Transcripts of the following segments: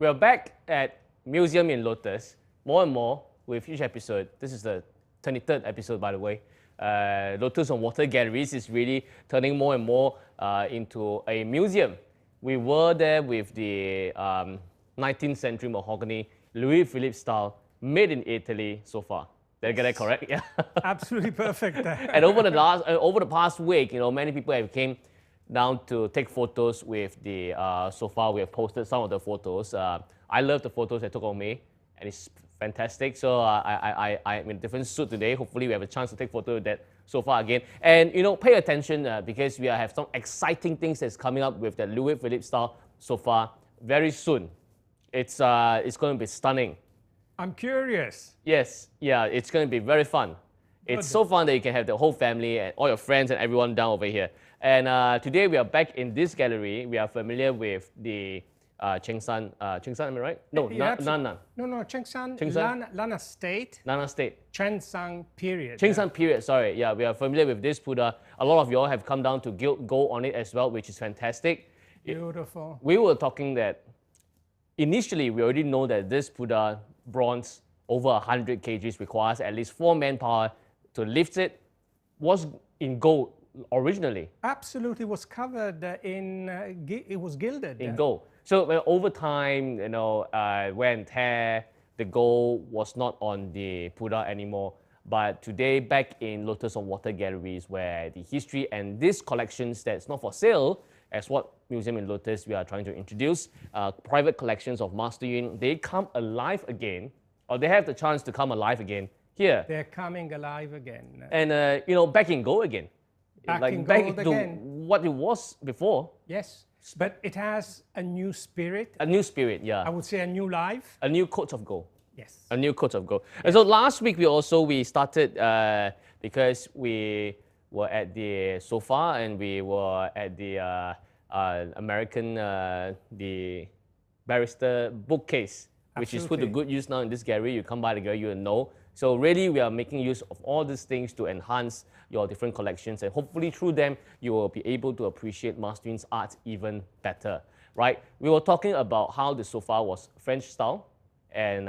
We're back at Museum in Lotus, more and more with each episode. This is the 23rd episode, by the way. Lotus on Water Galleries is really turning more and more into a museum. We were there with the 19th century mahogany, Louis Philippe style, made in Italy so far. Did I get that correct? Yeah. Absolutely perfect. And over the past week, many people have came down to take photos with the sofa. We have posted some of the photos. I love the photos they took of me, and it's fantastic. So I'm in a different suit today. Hopefully we have a chance to take photo with that sofa again. And pay attention because we have some exciting things that's coming up with the Louis Philippe style sofa very soon. It's going to be stunning. I'm curious. Yes, yeah, it's going to be very fun. It's so fun that you can have the whole family and all your friends and everyone down over here. And today we are back in this gallery. We are familiar with the Chengshan, am I right? No, Nannan. No, Chengshan, Lana State. Nana State. Chengshan period. Chengshan period, sorry. Yeah, we are familiar with this Buddha. A lot of you all have come down to gilt gold on it as well, which is fantastic. Beautiful. We were talking that initially we already know that this Buddha bronze over 100 kgs requires at least 4 manpower to lift it. Was in gold originally. Absolutely, was covered it was gilded. In gold. So over time, wear and tear, the gold was not on the Buddha anymore. But today, back in Lotus on Water Galleries, where the history and these collections that's not for sale, as what Museum in Lotus we are trying to introduce, private collections of Master Yun, they come alive again, or they have the chance to come alive again here. They're coming alive again. And, back in gold again. Back in back gold to again. what it was before. Yes, but it has a new spirit. A new spirit, yeah. I would say a new life. A new coat of gold. Yes. A new coat of gold. Yes. And so last week we started because we were at the sofa and we were at the American, the barrister bookcase, which is put to good use now in this gallery. You come by the gallery, you will know. So really, we are making use of all these things to enhance your different collections, and hopefully through them, you will be able to appreciate Master Yun's art even better, right? We were talking about how the sofa was French style, and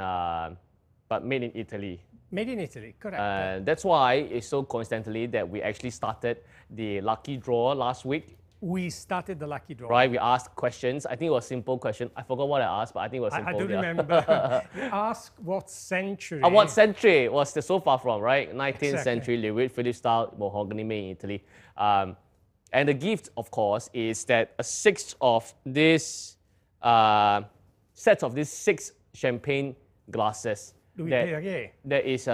but made in Italy. Made in Italy, correct. That's why it's so coincidentally that we actually started the lucky draw last week. We started the lucky draw. Right, we asked questions. I think it was a simple question. I forgot what I asked, but I think it was simple. I do remember. We asked what century. What century was the sofa from, right? 19th Exactly. century, Louis Philippe style, mahogany made in Italy. And the gift, of course, is that a sixth of this sets of these 6 champagne glasses. Louis-Perrier. That is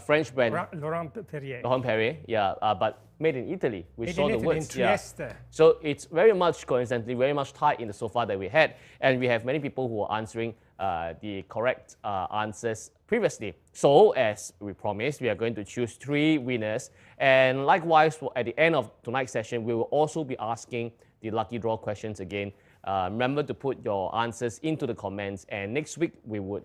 French brand. Laurent-Perrier. Laurent-Perrier, yeah, but made in Italy. We Made saw in the Italy, words. in Trieste. Yeah. So it's very much coincidentally, very much tied in the sofa that we had. And we have many people who are answering the correct answers previously. So as we promised, we are going to choose 3 winners. And likewise, at the end of tonight's session, we will also be asking the lucky draw questions again. Remember to put your answers into the comments. And next week, we would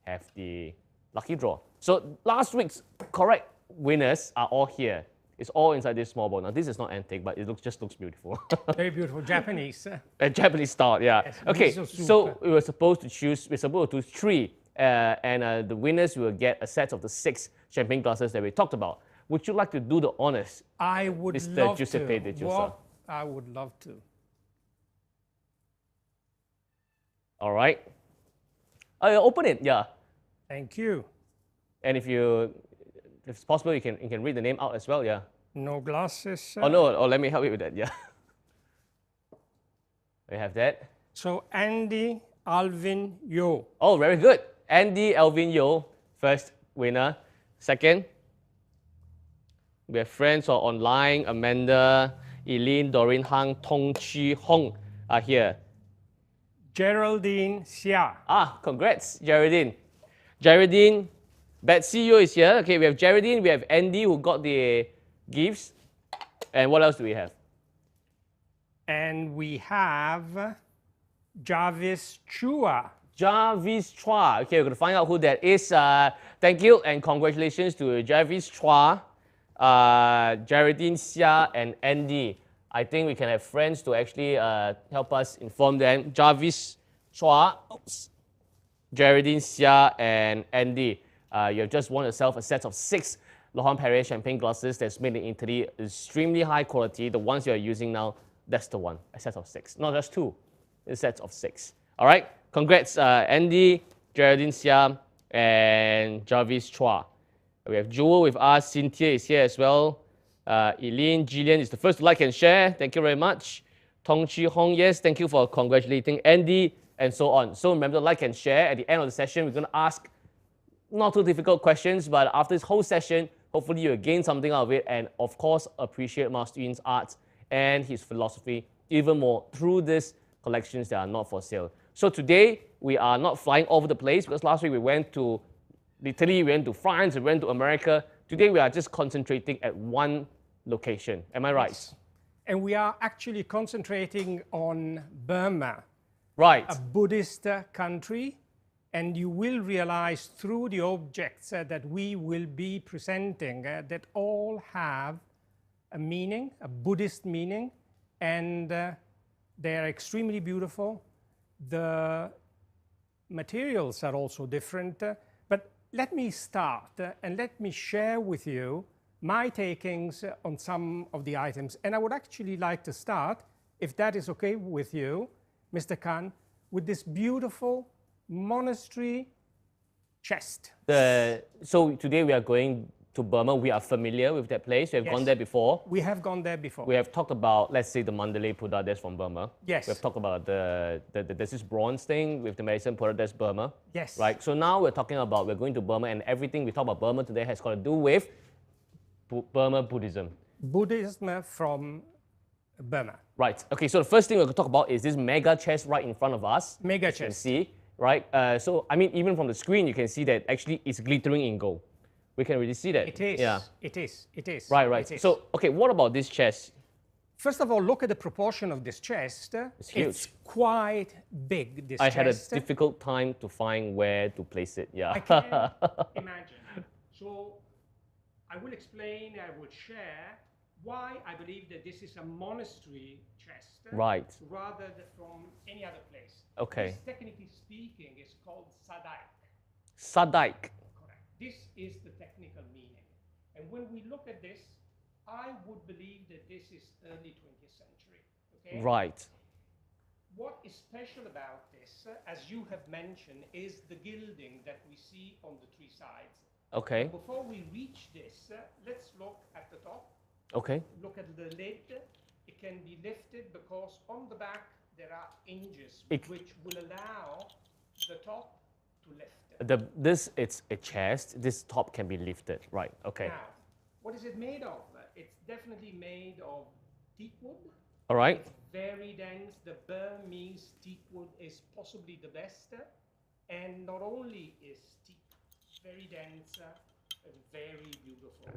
have the lucky draw. So last week's correct winners are all here. It's all inside this small bowl. Now this is not antique, but it just looks beautiful. Very beautiful, Japanese. A Japanese style, yeah. Yes, okay, miso soup. so we're supposed to choose 3, and the winners will get a set of the 6 champagne glasses that we talked about. Would you like to do the honors? I would Mr. love Giuseppe to. De Giusa? I would love to. All right. Open it, yeah. Thank you. And if it's possible, you can read the name out as well, yeah. No glasses. Oh, no, let me help you with that, yeah. We have that. So Andy Alvin Yo. Oh, very good. Andy Alvin Yo, first winner. Second, we have friends who are online. Amanda, Eileen, Doreen Hang, Tong Chi Hong are here. Geraldine Xia. Congrats, Geraldine. Geraldine, Betsy Yo is here. Okay, we have Geraldine, we have Andy who got the gifts. And what else do we have? And we have Jarvis Chua. Jarvis Chua. Okay, we're going to find out who that is. Thank you and congratulations to Jarvis Chua, Geraldine Xia, and Andy. I think we can have friends to actually help us inform them. Jarvis Chua, Geraldine Xia, and Andy. You have just won yourself a set of 6 Laurent-Perrier champagne glasses that's made in Italy, extremely high quality. The ones you're using now, that's the one, a set of 6. Not just 2, a set of 6. All right, congrats Andy, Geraldine Xia, and Jarvis Chua. We have Jewel with us, Cynthia is here as well. Eileen, Jillian is the first to like and share. Thank you very much. Tong Chi Hong, yes, thank you for congratulating Andy, and so on. So remember to like and share. At the end of the session, we're going to ask not too difficult questions, but after this whole session, hopefully you'll gain something out of it, and of course, appreciate Master Yin's art and his philosophy even more through these collections that are not for sale. So today, we are not flying all over the place, because last week we went to Italy, we went to France, we went to America. Today, we are just concentrating at one location. Am I right? Yes. And we are actually concentrating on Burma, Right. a Buddhist country. And you will realize through the objects that we will be presenting that all have a meaning, a Buddhist meaning, and they are extremely beautiful. The materials are also different. But let me start and let me share with you my takings on some of the items. And I would actually like to start, if that is okay with you, Mr. Khan, with this beautiful monastery chest. So today we are going to Burma. We are familiar with that place. We have gone there before. We have gone there before. We have talked about, let's say, the Mandalay Buddha, that's from Burma. Yes. We have talked about there's this bronze thing with the medicine Buddha, that's Burma. Yes. Right. So now we're talking about, we're going to Burma, and everything we talk about Burma today has got to do with Burma Buddhism. Buddhism from Burma. Right. Okay. So the first thing we're going to talk about is this mega chest right in front of us. Mega chest. You can chest. see. Right? So, I mean, even from the screen, you can see that actually it's glittering in gold. We can really see that. It is. Yeah. It is. It is. Right, right. It is. So, okay, what about this chest? First of all, look at the proportion of this chest. It's huge. It's quite big, this I chest. had a difficult time to find where to place it. Yeah. I can imagine. So, I will explain, I will share why I believe that this is a monastery chest. Right. Rather than from any other place. Okay. This, technically speaking, is called sadaik. Sadaik. Correct. This is the technical meaning. And when we look at this, I would believe that this is early 20th century. Okay? Right. What is special about this, as you have mentioned, is the gilding that we see on the 3 sides. Okay. Before we reach this, let's look at the top. Okay. Look at the lid. It can be lifted because on the back there are hinges which will allow the top to lift. This it's a chest. This top can be lifted. Right. Okay. Now, what is it made of? It's definitely made of teak wood. All right. It's very dense. The Burmese teak wood is possibly the best. And not only is teak very dense and very beautiful,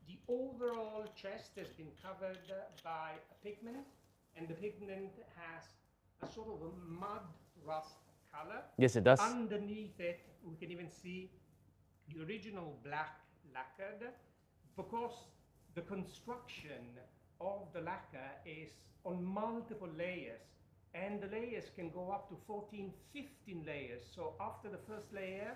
the overall chest has been covered by a pigment, and the pigment has a sort of a mud rust color. Yes, it does. Underneath it, we can even see the original black lacquered, because the construction of the lacquer is on multiple layers, and the layers can go up to 14, 15 layers. So after the first layer,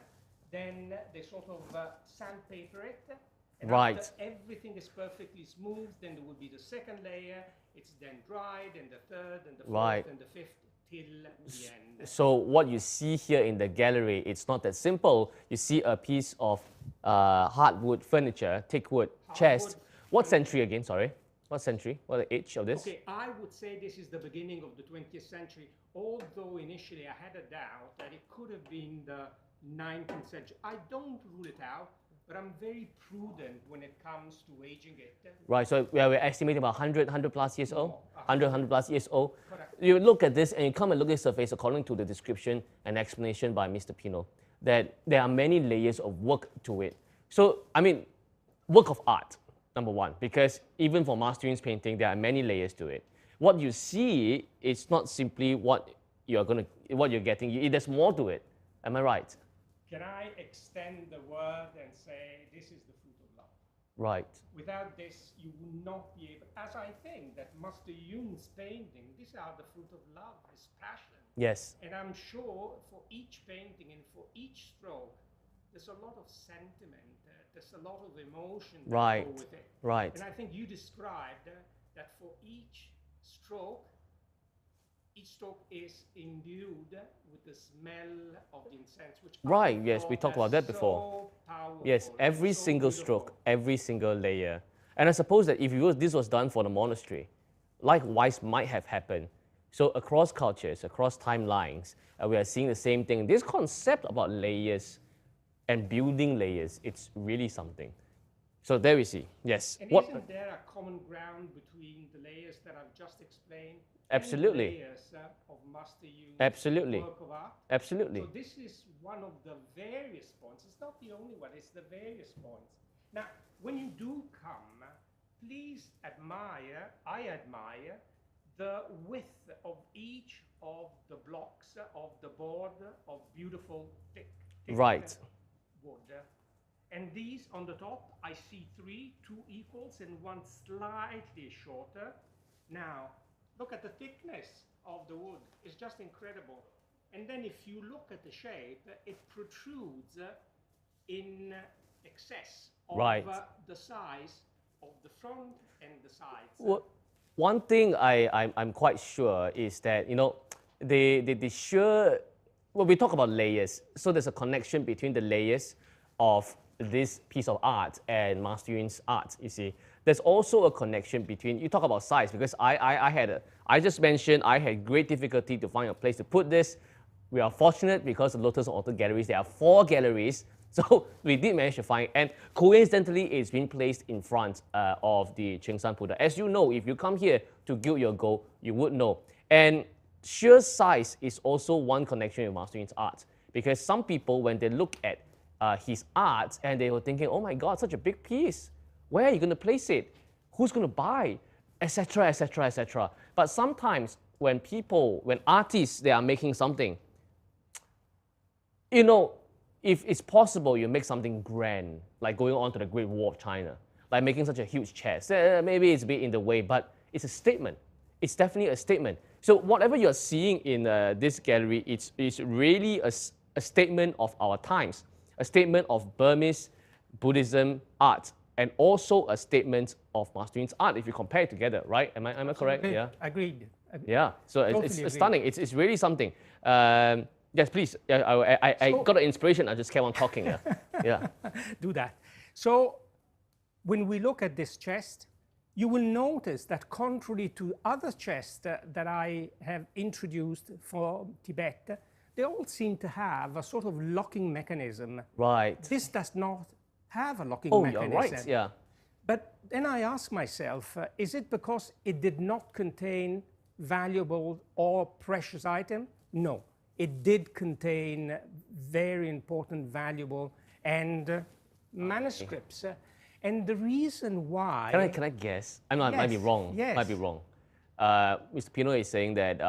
then they sort of sandpaper it. And right. After everything is perfectly smooth, then there will be the second layer. It's then dried, and the third, and the fourth, and the fifth, till the end. So what you see here in the gallery, it's not that simple. You see a piece of hardwood furniture, teak wood, chest. What century again? Sorry. What century? What the age of this? Okay, I would say this is the beginning of the 20th century, although initially I had a doubt that it could have been the 19th century. I don't rule it out, but I'm very prudent when it comes to aging it. Right, so we're estimating about 100 plus years old? 100 plus years old? Correct. You look at this and you come and look at the surface according to the description and explanation by Mr. Pino, that there are many layers of work to it. So, I mean, work of art, number one, because even for Master Yin's painting, there are many layers to it. What you see is not simply what you're getting, there's more to it. Am I right? Can I extend the word and say this is the fruit of love? Right. Without this, you would not be able, as I think that Master Yun's painting, these are the fruit of love, his passion. Yes. And I'm sure for each painting and for each stroke, there's a lot of sentiment, there's a lot of emotion that Right. go with it. Right. And I think you described that for each stroke is imbued with the smell of the incense, which Right, yes, we talked about that before. So powerful, Yes, every so single beautiful. stroke, every single layer. And I suppose that if this was done for the monastery, likewise might have happened. So across cultures, across timelines, we are seeing the same thing. This concept about layers and building layers, it's really something. So there we see, yes. And isn't there a common ground between the layers that I've just explained Absolutely. and the layers of Master Yu's Absolutely. work of art? Absolutely. So this is one of the various points. It's not the only one, it's the various points. Now, when you do come, please admire, I admire, the width of each of the blocks of the board of beautiful thick Right. wood. And these on the top, I see three, two equals and one slightly shorter. Now, look at the thickness of the wood. It's just incredible. And then if you look at the shape, it protrudes in excess of Right. the size of the front and the sides. Well, one thing I'm quite sure is that, you know, the sheer, well, we talk about layers. So there's a connection between the layers of this piece of art and Master Yun's art, you see. There's also a connection between, you talk about size, because I just mentioned I had great difficulty to find a place to put this. We are fortunate because the Lotus Auto Galleries, there are 4 galleries. So we did manage to find, and coincidentally, it's been placed in front of the Chengshan Buddha. As you know, if you come here to gild your gold, you would know. And sheer size is also one connection with Master Yun's art, because some people, when they look at his art, and they were thinking, oh my God, such a big piece. Where are you going to place it? Who's going to buy? Etc., etc., etc. But sometimes when artists, they are making something, you know, if it's possible, you make something grand, like going on to the Great Wall of China, like making such a huge chest. Maybe it's a bit in the way, but it's a statement. It's definitely a statement. So whatever you're seeing in this gallery, it's really a statement of our times, a statement of Burmese Buddhism art, and also a statement of Master Yun's art, if you compare it together, right? Am I correct? Yeah. Agreed. Yeah. So Totally it's agreed. stunning. It's really something. Yes, please. I got an inspiration. I just kept on talking. Yeah. Yeah. Do that. So when we look at this chest, you will notice that contrary to other chests that I have introduced for Tibet, they all seem to have a sort of locking mechanism. Right. This does not have a locking Oh, mechanism. you're right. Yeah. But then I ask myself, is it because it did not contain valuable or precious item? No, it did contain very important, valuable, and manuscripts. And the reason why... Can I guess? I know I might be wrong. Yes. Might be wrong. Mr. Pino is saying that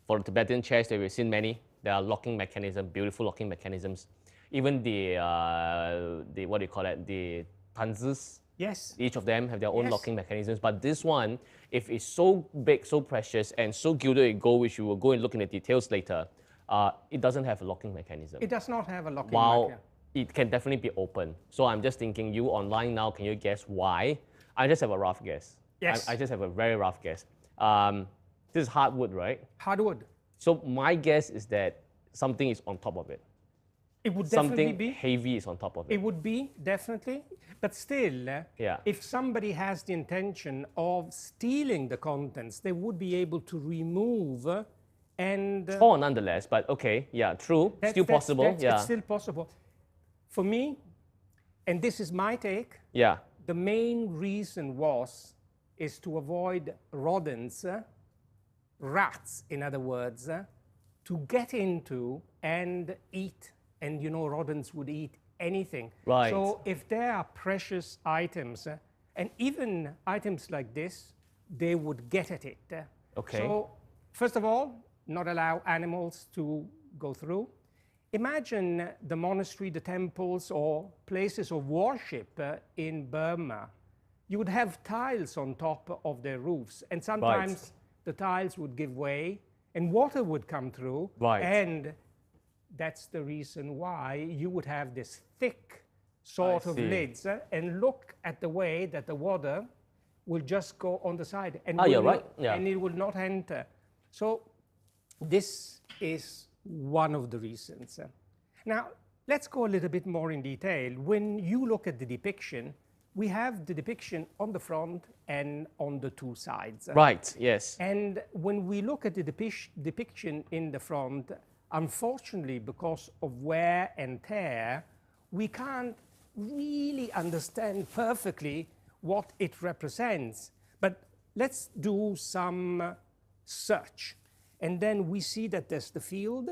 for the Tibetan chest, that we've seen many, there are locking mechanisms, beautiful locking mechanisms. Even the what do you call it? The tanzis. Yes. Each of them have their own Yes. locking mechanisms. But this one, if it's so big, so precious, and so gilded in gold, which we will go and look in the details later, it doesn't have a locking mechanism. It does not have a locking While mechanism. it can definitely be open. So I'm just thinking, you online now, can you guess why? I just have a rough guess. Yes. I just have a very rough guess. This is hardwood, right? Hardwood. So my guess is that something is on top of it. It would definitely Something be. heavy is on top of it. It would be, definitely. But still, Yeah. if somebody has the intention of stealing the contents, they would be able to remove and... Oh, nonetheless, but okay, yeah, true. Still possible, yeah. It's still possible. For me, and this is my take, Yeah, the main reason is to avoid rodents, rats, in other words, to get into and eat. And you know, rodents would eat anything. Right. So if there are precious items, and even items like this, they would get at it. Okay. So first of all, not allow animals to go through. Imagine the monastery, the temples, or places of worship in Burma. You would have tiles on top of their roofs, and sometimes the tiles would give way, and water would come through, and that's the reason why you would have this thick sort of lids, and look at the way that the water will just go on the side, and, and it will not enter. So this is one of the reasons. Now, let's go a little bit more in detail. When you look at the depiction, we have the depiction on the front and on the two sides. Right, yes. And when we look at the depiction in the front, unfortunately, because of wear and tear, we can't really understand perfectly what it represents. But let's do some search. And then we see that there's the field.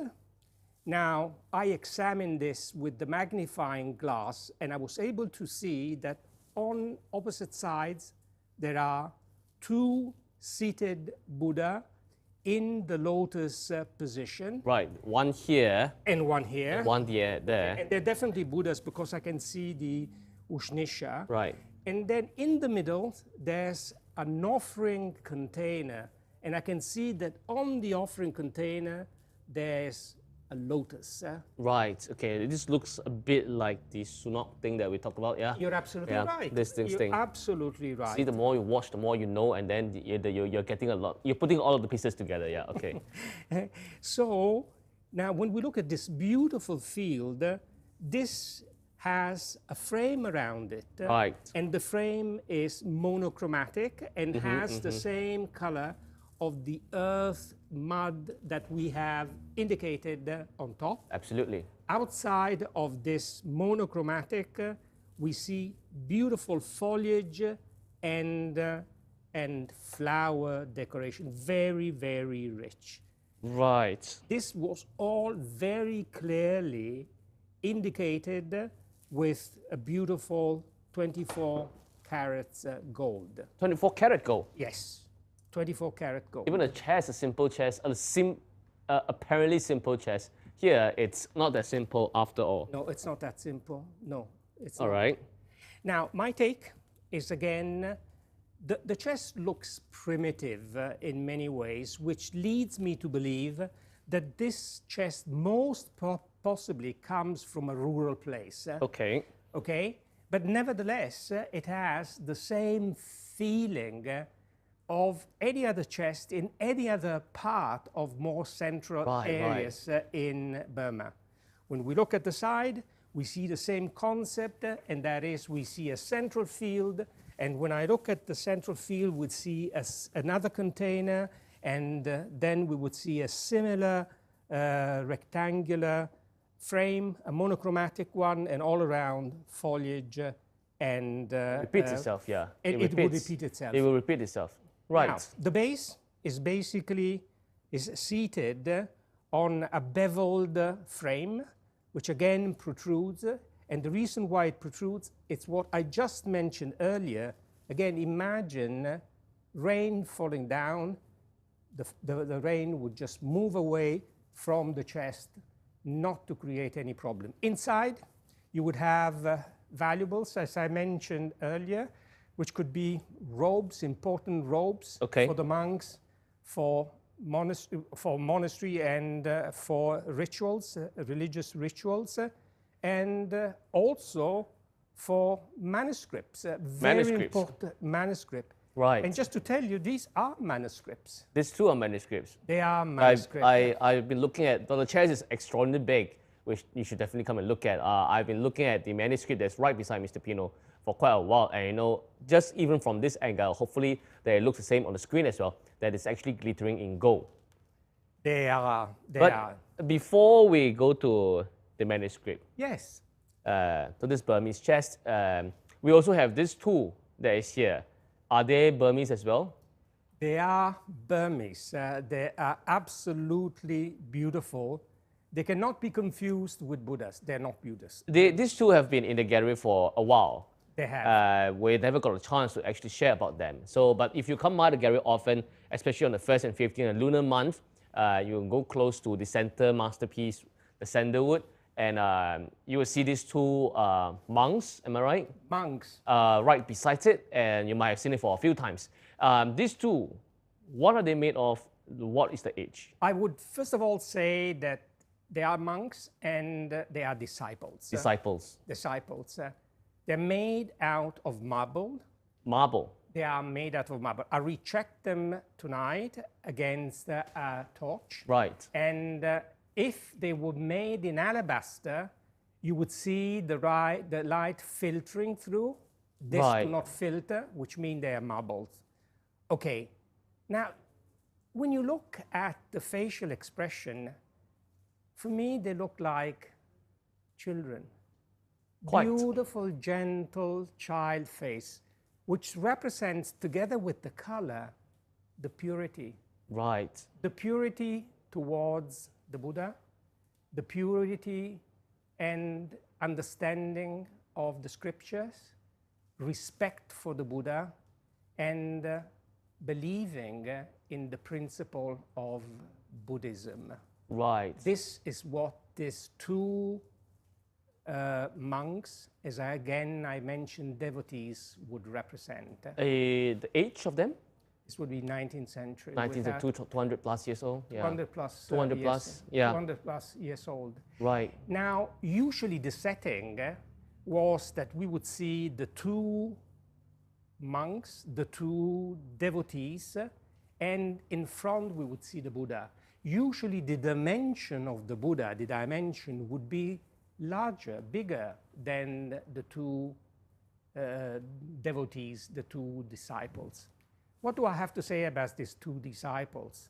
Now, I examined this with the magnifying glass, and I was able to see that on opposite sides, there are two seated Buddha in the lotus position. Right, one here. And one here. And one there. And they're definitely Buddhas because I can see the Ushnisha. Right. And then in the middle, there's an offering container. And I can see that on the offering container, there's a lotus. Right, okay. This looks a bit like the Sunok thing that we talked about, yeah? You're absolutely right. This thing. Absolutely right. See, the more you watch, the more you know, and then you're getting a lot. You're putting all of the pieces together, yeah, okay. So, now when we look at this beautiful field, this has a frame around it. Right. And the frame is monochromatic and has the same color of the earth mud that we have indicated on top. Absolutely. Outside of this monochromatic, we see beautiful foliage and flower decoration, very, very rich. Right. This was all very clearly indicated with a beautiful 24 carats gold. 24 karat gold? Yes. 24 karat gold. Even a chest, a simple chest, apparently simple chest. Here, it's not that simple after all. No, it's not that simple. No, it's not. All right. Now, my take is again, the chest looks primitive in many ways, which leads me to believe that this chest most possibly comes from a rural place. Okay. Okay? But nevertheless, it has the same feeling of any other chest in any other part of more central areas in Burma. When we look at the side, we see the same concept, and that is we see a central field, and when I look at the central field, we'd see another container, and then we would see a similar rectangular frame, a monochromatic one, and all around foliage and... repeats itself, yeah. It would repeat itself. It will repeat itself. Right. Now, the base is seated on a beveled frame, which again protrudes. And the reason why it protrudes, it's what I just mentioned earlier. Again, imagine rain falling down. The rain would just move away from the chest, not to create any problem. Inside, you would have valuables, as I mentioned earlier, which could be robes, important robes for the monks, for monastery and for rituals, religious rituals, and also for manuscripts, very important manuscript. Right. And just to tell you, these are manuscripts. These two are manuscripts. They are manuscripts. I've been looking at, the chest is extraordinarily big, which you should definitely come and look at. I've been looking at the manuscript that's right beside Mr. Pino for quite a while, and you know, just even from this angle, hopefully that it looks the same on the screen as well, that it's actually glittering in gold. They are. But before we go to the manuscript, yes, to this Burmese chest, we also have this tool that is here. Are they Burmese as well? They are Burmese. They are absolutely beautiful. They cannot be confused with Buddhas. They're not Buddhas. These two have been in the gallery for a while. They have. We never got a chance to actually share about them. So, but if you come by the gallery often, especially on the 1st and 15th lunar month, you can go close to the center masterpiece the sandalwood, and you will see these two monks, am I right? Monks. Right beside it, and you might have seen it for a few times. These two, what are they made of? What is the age? I would first of all say that they are monks and they are disciples. Disciples. Disciples. They're made out of marble. Marble. They are made out of marble. I rechecked them tonight against a torch. Right. And if they were made in alabaster, you would see the light filtering through. This do not filter, which means they are marbles. Okay. Now, when you look at the facial expression, for me, they look like children. Quite. Beautiful, gentle child face, which represents, together with the color, the purity. Right. The purity towards the Buddha, the purity and understanding of the scriptures, respect for the Buddha, and believing in the principle of Buddhism. Right. This is what these two monks, as I mentioned, devotees would represent. The age of them? This would be 19th century. 200 plus years old. Yeah. 200 plus. 200 plus. Yeah. 200 plus years old. Right. Now, usually the setting was that we would see the two monks, the two devotees, and in front we would see the Buddha. Usually the dimension of the Buddha, the dimension would be larger, bigger than the two devotees, the two disciples. What do I have to say about these two disciples?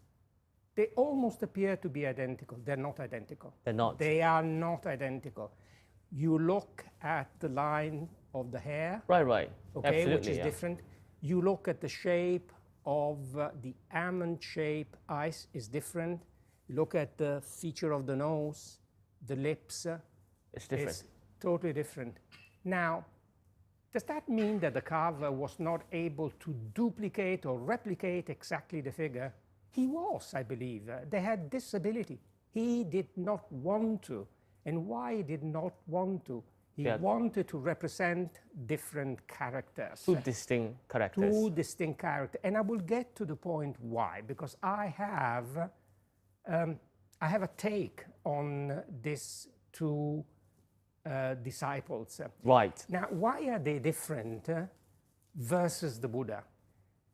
They almost appear to be identical. They're not identical. They're not. They are not identical. You look at the line of the hair. Right. Okay, absolutely, which is different. You look at the shape of the almond shape eyes is different. You look at the feature of the nose, the lips. It's different. It's totally different. Now, does that mean that the carver was not able to duplicate or replicate exactly the figure? He was, I believe. They had this ability. He did not want to. And why he did not want to? He wanted to represent different characters. Two distinct characters. Two distinct characters. And I will get to the point why. Because I have a take on these two disciples. Right. Now, why are they different versus the Buddha?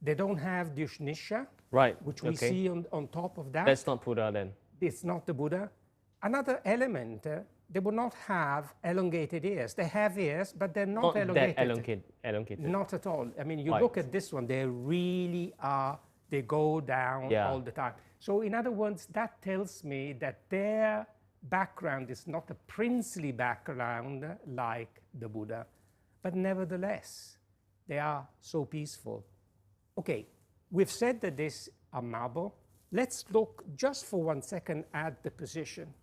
They don't have the Ushnisha, right, which we see on top of that. That's not Buddha then. It's not the Buddha. Another element, they will not have elongated ears. They have ears, but they're not elongated. That elongated. Not at all. I mean, you look at this one, they really are, they go down all the time. So in other words, that tells me that their background is not a princely background like the Buddha, but nevertheless, they are so peaceful. Okay, we've said that these are marble. Let's look just for 1 second at the position.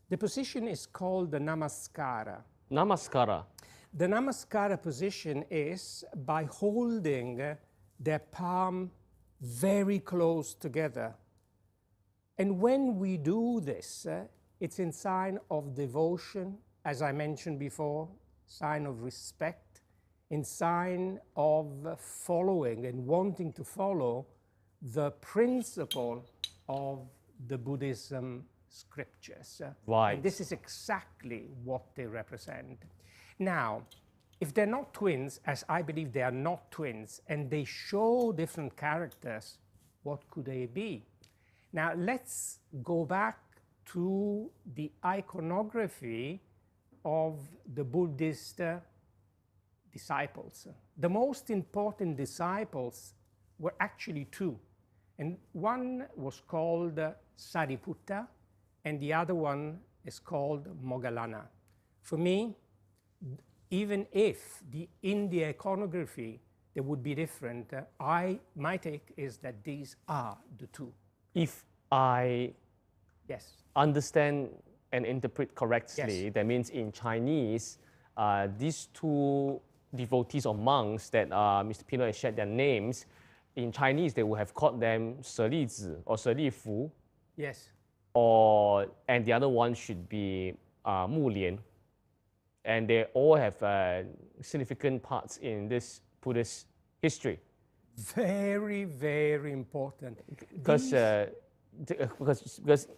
The position is called the Namaskara. Namaskara. The Namaskara position is by holding their palm very close together. And when we do this, it's in sign of devotion, as I mentioned before, sign of respect, in sign of following and wanting to follow the principle of the Buddhism scriptures. Right. And this is exactly what they represent. Now, if they're not twins, as I believe they are not twins, and they show different characters, what could they be? Now, let's go back to the iconography of the Buddhist disciples. The most important disciples were actually two. And one was called Sariputta, and the other one is called Moggallana. For me, even if in the iconography they would be different, my take is that these are the two. If I understand and interpret correctly, that means in Chinese, these two devotees or monks that Mr. Pino has shared their names, in Chinese they would have called them 舍利子 or 舍利弗. Yes. and the other one should be Mu Lian. And they all have significant parts in this Buddhist history. Very, very important. Because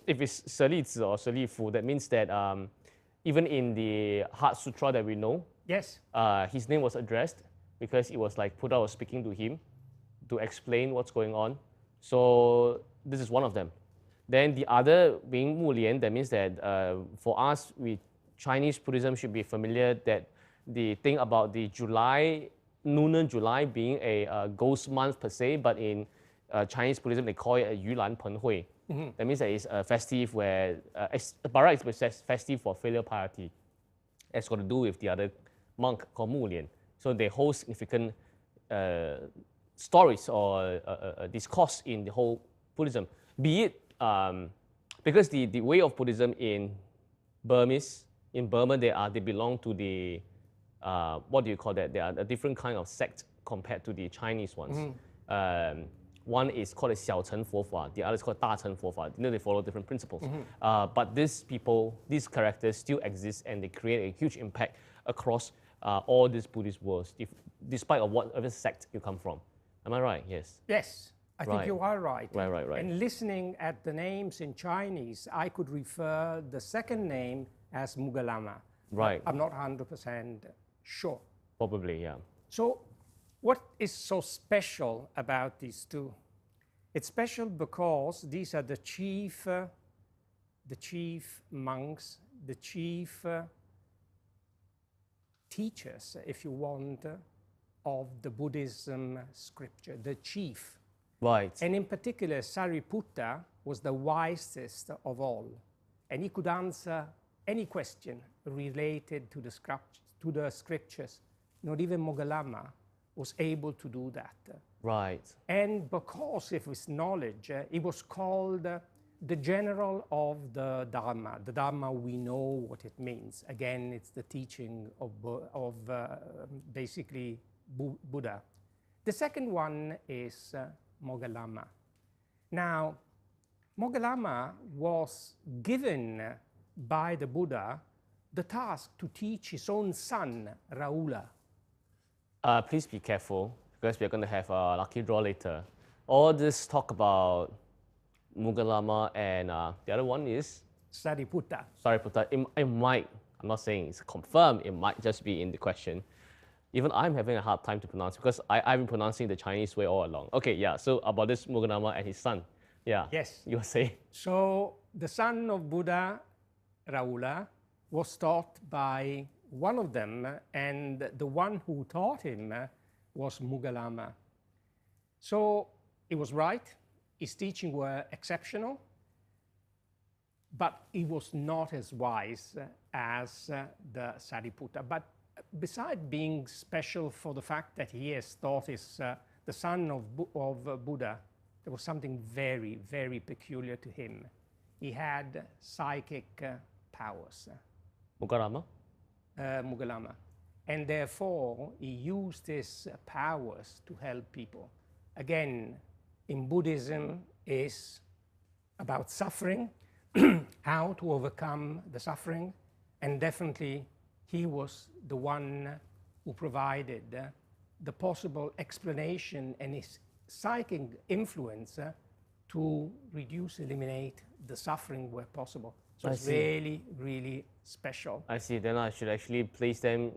if it's 舍利子 or 舍利弗, that means that even in the Heart Sutra that we know, yes, his name was addressed because it was like Buddha was speaking to him to explain what's going on. So this is one of them. Then the other being Mu Lian, that means that for us, Chinese Buddhism should be familiar that the thing about the lunar July being a ghost month per se, but in Chinese Buddhism they call it a Yulan Penhui. That means that it's a festive where, by right, it's a festive for filial piety. It's got to do with the other monk called Mu Lian. So they hold significant stories or discourse in the whole Buddhism. Be it because the way of Buddhism in Burma, they belong to the, what do you call that? They are a different kind of sect compared to the Chinese ones. One is called a Xiao Chen Fofa, the other is called Da Chen Fofa. You know, they follow different principles. But these characters still exist and they create a huge impact across all these Buddhist worlds, despite of whatever sect you come from. Am I right? Yes. Yes. I think you are right. Right. And listening at the names in Chinese, I could refer the second name as Mugalama. Right. I'm not 100% sure. Probably, yeah. So what is so special about these two? It's special because these are the chief monks, the chief teachers, if you want, of the Buddhism scripture, the chief. Right. And in particular, Sariputta was the wisest of all. And he could answer any question related to the scriptures. Not even Moggallama was able to do that. Right. And because of his knowledge, he was called the general of the Dharma. The Dharma, we know what it means. Again, it's the teaching of basically Buddha. The second one is Moggallama. Now, Moggallama was given by the Buddha the task to teach his own son, Rahula. Please be careful, because we're going to have a lucky draw later. All this talk about Moggallama and the other one is? Sariputta. Sariputta. It might, I'm not saying it's confirmed, it might just be in the question. Even I'm having a hard time to pronounce because I've been pronouncing the Chinese way all along. Okay, yeah, so about this Moggallama and his son. Yeah. Yes. You were saying? So the son of Buddha, Rahula, was taught by one of them, and the one who taught him was Moggallama. So he was right, his teaching were exceptional, but he was not as wise as the Sariputta. But besides being special for the fact that he has taught the son of Buddha, there was something very, very peculiar to him. He had psychic powers. Moggallama? Moggallama. And therefore, he used his powers to help people. Again, in Buddhism is about suffering, how to overcome the suffering, and definitely he was the one who provided the possible explanation and his psychic influence to reduce, eliminate the suffering where possible. So it's really, really special. I see. Then I should actually place them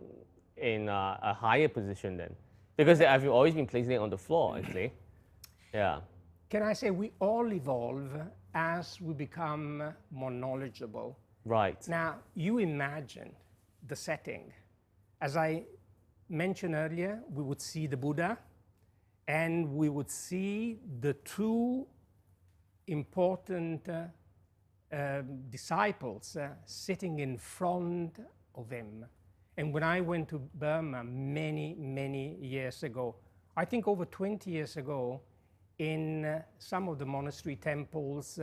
in a higher position then. Because I've always been placing it on the floor, actually. Yeah. Can I say we all evolve as we become more knowledgeable? Right. Now, you imagine the setting. As I mentioned earlier, we would see the Buddha, and we would see the two important disciples sitting in front of him. And when I went to Burma many, many years ago, I think over 20 years ago, in some of the monastery temples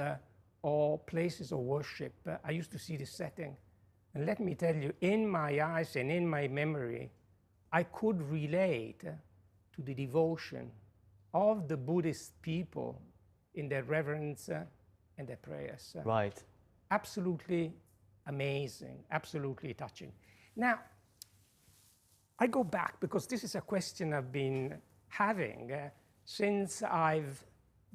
or places of worship, I used to see this setting. And let me tell you, in my eyes and in my memory, I could relate to the devotion of the Buddhist people in their reverence and their prayers. Right. Absolutely amazing, absolutely touching. Now, I go back because this is a question I've been having since I've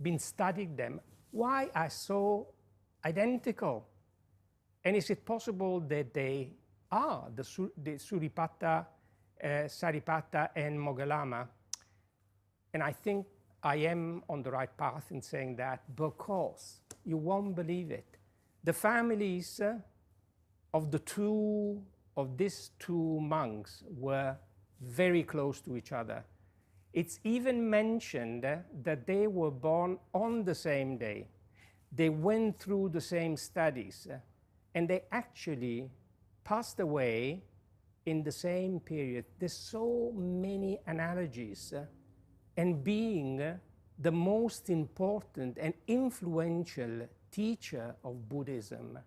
been studying them. Why are so identical? And is it possible that they are the Suripata, Saripata, and Moggallama? And I think I am on the right path in saying that because you won't believe it. The families of these two monks were very close to each other. It's even mentioned that they were born on the same day. They went through the same studies, and they actually passed away in the same period. There's so many analogies, and being the most important and influential teacher of Buddhism.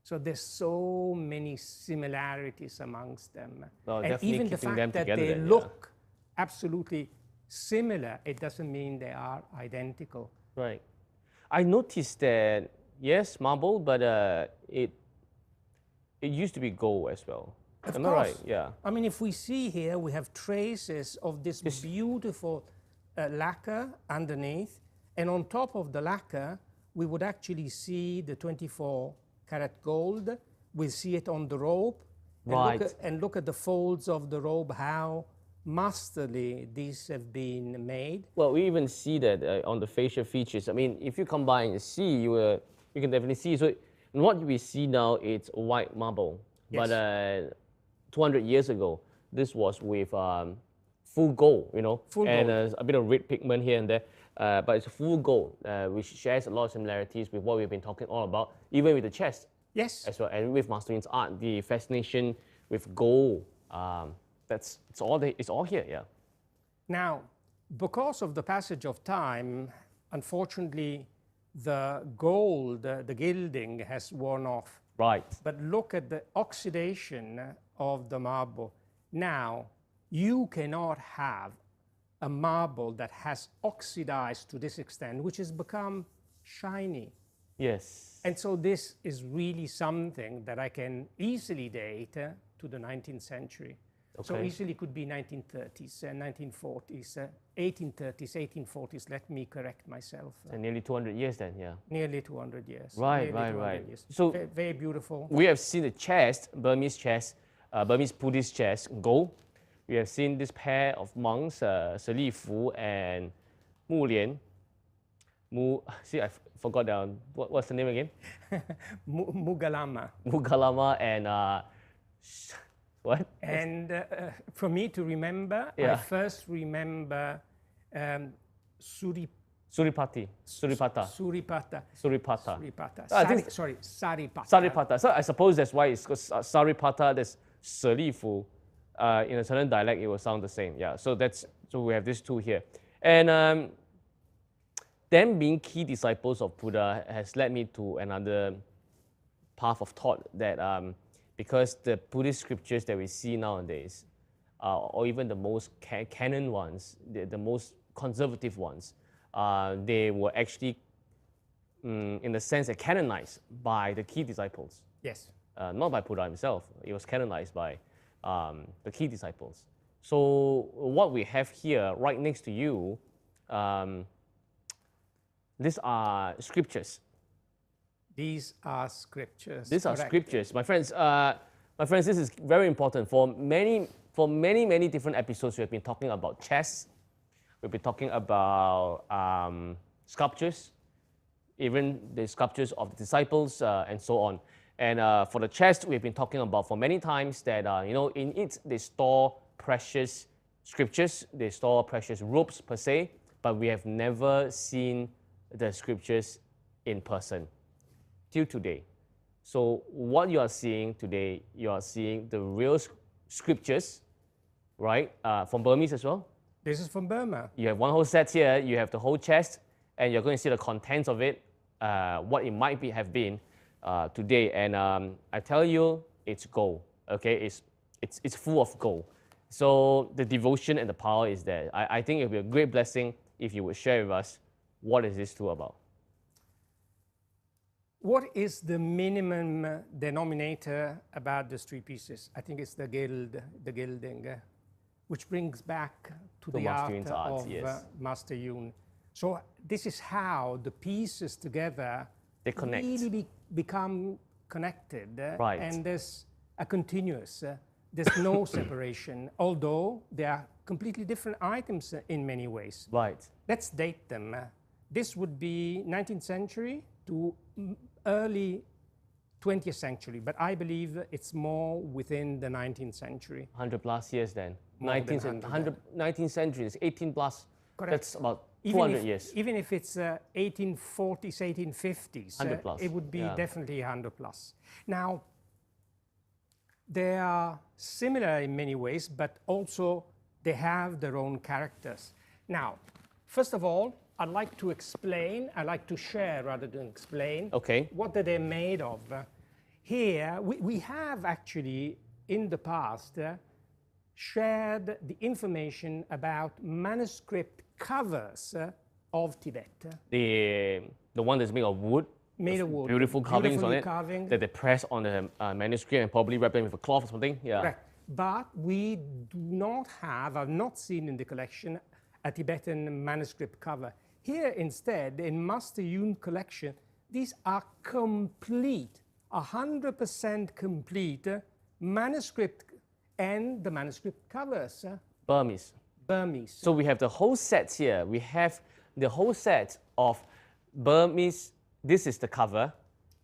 So there's so many similarities amongst them. Well, and even the fact that they look absolutely similar, it doesn't mean they are identical. Right. I noticed that, yes, marble, but it used to be gold as well. Am I right? Yeah. I mean, if we see here, we have traces of this beautiful lacquer underneath, and on top of the lacquer, we would actually see the 24-karat gold. We see it on the robe. Right. And look at the folds of the robe, how masterly these have been made. Well, we even see that on the facial features. I mean, if you come by and see, you can definitely see. So what we see now, it's white marble. Yes. But 200 years ago, this was with full gold, you know, Full and gold. A bit of red pigment here and there. But it's full gold, which shares a lot of similarities with what we've been talking all about, even with the chest. Yes. As well, and with Master Yin's art, the fascination with gold. It's all here, yeah. Now, because of the passage of time, unfortunately, the gold, the gilding has worn off. Right. But look at the oxidation of the marble. Now, you cannot have a marble that has oxidized to this extent, which has become shiny. Yes. And so this is really something that I can easily date to the 19th century. Okay. So easily could be 1930s, 1940s, 1830s, 1840s. Let me correct myself. So nearly 200 years then, yeah. Nearly 200 years. Right, nearly right. Years. So very, very beautiful. we have seen the chest, Burmese Buddhist chest, gold. We have seen this pair of monks, Li Fu and Mu Lian. See, I forgot that. What's the name again? Moggallama. Moggallama and what? And for me to remember, Yeah. I first remember Suripata. Suripata. Saripata. Saripata. So I suppose that's why it's called Saripata. There's Li Fu. In a certain dialect, it will sound the same. Yeah. So we have these two here, and them being key disciples of Buddha has led me to another path of thought that because the Buddhist scriptures that we see nowadays, or even the most canon ones, the most conservative ones, they were actually, in a sense, canonized by the key disciples. Yes. Not by Buddha himself. It was canonized by the key disciples. So what we have here, right next to you, these are scriptures. These are scriptures. These are correct. scriptures, my friends. This is very important. For many different episodes, we have been talking about chests. We've been talking about sculptures, even the sculptures of the disciples, and so on. And for the chest, we've been talking about for many times that in it they store precious scriptures, they store precious robes per se, but we have never seen the scriptures in person till today. So what you are seeing today, you are seeing the real scriptures, right? From Burmese as well. This is from Burma. You have one whole set here. You have the whole chest, and you're going to see the contents of it, what it might have been today. And I tell you, it's gold. Okay, it's full of gold. So the devotion and the power is there. I think it would be a great blessing if you would share with us what is this tool about. what is the minimum denominator about these three pieces? I think it's the gilding, which brings back to the art of Master Yun. So this is how the pieces together they connect. Really become connected, right. And there's a continuous. There's no separation, although they are completely different items in many ways. Right. Let's date them. This would be 19th century to early 20th century, but I believe it's more within the 19th century. 100 plus years then. 19th century is 18 plus. Correct. That's about 200 years. Even if it's 1840s, 1850s, 100 plus. It would be definitely 100 plus. Now, they are similar in many ways, but also they have their own characters. Now, first of all, I'd like to explain, I'd like to share rather than explain, what are they made of. Here, we have actually, in the past, shared the information about manuscript covers of Tibet. The one that's made of wood. Made of wood. Beautiful carvings on it. That they press on the manuscript and probably wrap them with a cloth or something. Yeah. Correct. But we do not have, I've not seen in the collection, a Tibetan manuscript cover. Here instead, in Master Yun collection, these are complete, 100% complete manuscript and the manuscript covers. Burmese. So we have the whole set here. We have the whole set of Burmese. This is the cover,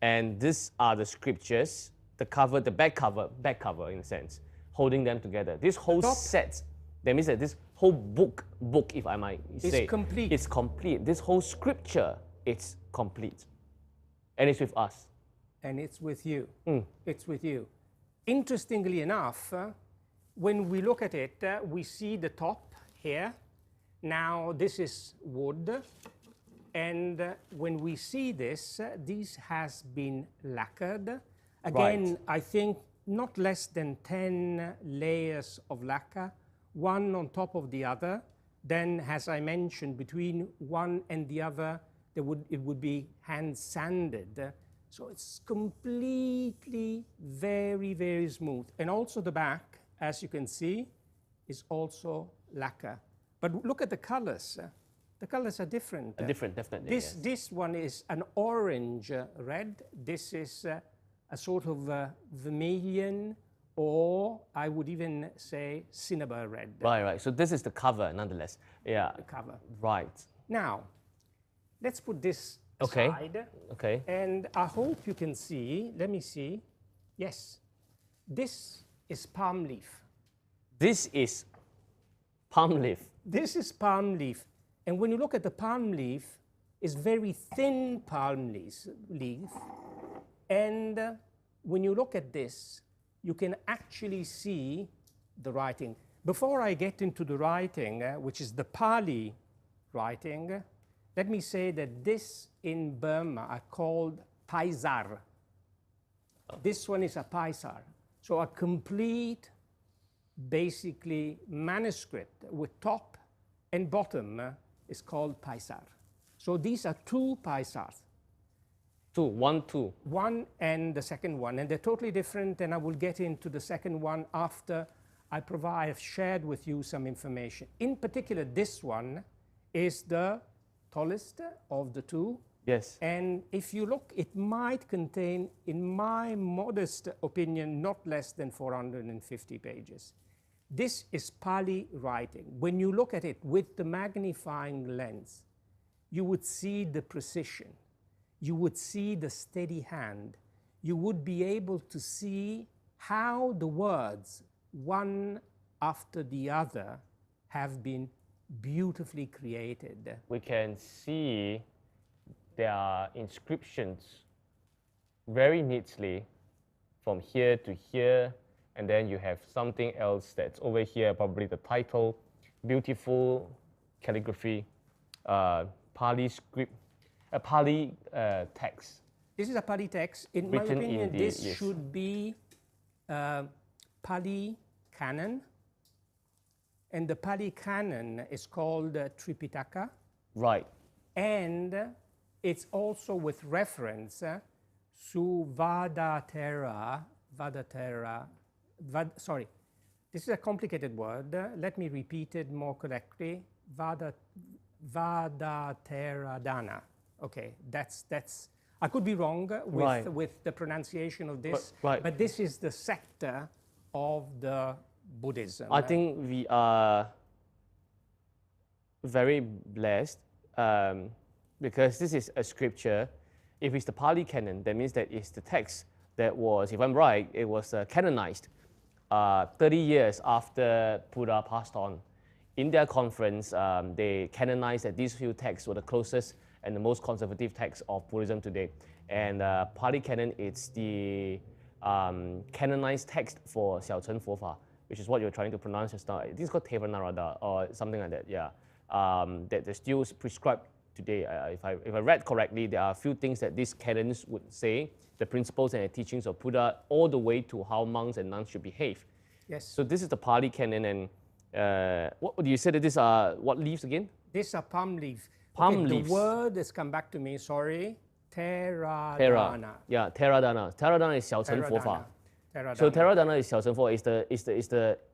and these are the scriptures. The cover, the back cover in a sense, holding them together. This whole set, that means that this whole book, if I might say, complete. It's complete. This whole scripture, it's complete, and it's with us. And it's with you. It's with you. Interestingly enough, when we look at it, we see the top here. Now this is wood, and when we see this, this has been lacquered. Again, I think not less than 10 layers of lacquer, one on top of the other. Then, as I mentioned, between one and the other, it would be hand sanded. So it's completely very, very smooth. And also the back, as you can see, is also lacquer. But look at the colors. The colors are different. Different, definitely. This one is an orange red. This is a sort of vermilion, or I would even say cinnabar red. Right. So this is the cover, nonetheless. Yeah. The cover. Right. Now, let's put this aside. Okay. And I hope you can see. Let me see. Yes. This is palm leaf. This is palm leaf. This is palm leaf. And when you look at the palm leaf, it's very thin palm leaf. And when you look at this, you can actually see the writing. Before I get into the writing, which is the Pali writing, let me say that this in Burma are called paisar. This one is a paisar. So a complete, basically, manuscript with top and bottom is called paisar. So these are two paisars. Two. One and the second one, and they're totally different, and I will get into the second one after I've shared with you some information. In particular, this one is the tallest of the two. Yes. And if you look, it might contain, in my modest opinion, not less than 450 pages. This is Pali writing. When you look at it with the magnifying lens, you would see the precision. You would see the steady hand. You would be able to see how the words, one after the other, have been beautifully created. We can see there are inscriptions very neatly from here to here, and then you have something else that's over here, probably the title, beautiful calligraphy, Pali script, a Pali text. This is a Pali text. In my opinion, this should be Pali canon. And the Pali canon is called Tripitaka. Right. And it's also with reference Suvadatera, sorry, this is a complicated word. Let me repeat it more correctly. Vadateradana. Okay, that's. I could be wrong with the pronunciation of this, but this is the sector of the Buddhism. I think we are very blessed because this is a scripture. If it's the Pali Canon, that means that it's the text that was, if I'm right, it was canonized 30 years after Buddha passed on. In their conference, they canonized that these few texts were the closest and the most conservative texts of Buddhism today. And Pali Canon, it's the canonized text for Xiaochen Fofa, which is what you're trying to pronounce just now. This is called Tevanarada or something like that, yeah. That they're still prescribed today. If I read correctly, there are a few things that these canons would say, the principles and the teachings of Buddha, all the way to how monks and nuns should behave. Yes. So this is the Pali Canon, and what you said that these are what leaves again? These are palm leaves. Palm leaves. The word has come back to me, sorry. Theradana. Yeah, Theradana. Theradana is Xiaochen Fofa. So Theravada is Xiaochen Fofa,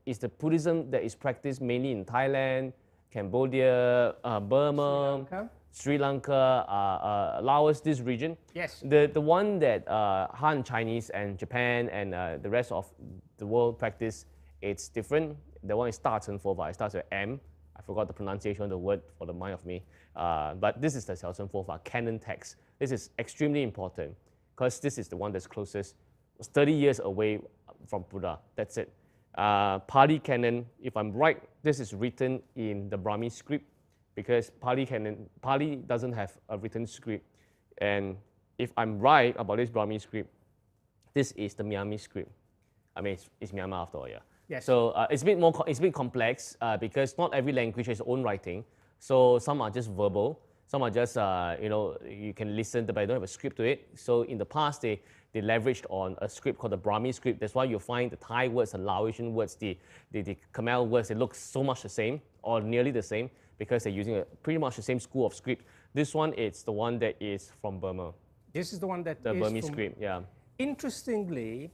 is the Buddhism that is practiced mainly in Thailand, Cambodia, Burma, Sri Lanka, Laos, this region. Yes. The one that Han Chinese and Japan and the rest of the world practice, it's different. The one is Dachen Fofa. It starts with M. I forgot the pronunciation of the word for the mind of me. But this is the Xiaochen Fofa canon text. This is extremely important because this is the one that's closest. It's 30 years away from Buddha. That's it. Pali Canon, if I'm right, this is written in the Brahmi script because Pali doesn't have a written script. And if I'm right about this Brahmi script, this is the Myanmar script. I mean, it's Myanmar after all, yeah. Yes. So it's a bit complex because not every language has its own writing. So some are just verbal, some are just, you can listen, but you don't have a script to it. So in the past, they leveraged on a script called the Brahmi script. That's why you find the Thai words, the Laotian words, the Khmer words, they look so much the same or nearly the same because they're using pretty much the same school of script. This one, it's the one that is from Burma. This is the one that the Burmese script, yeah. Interestingly,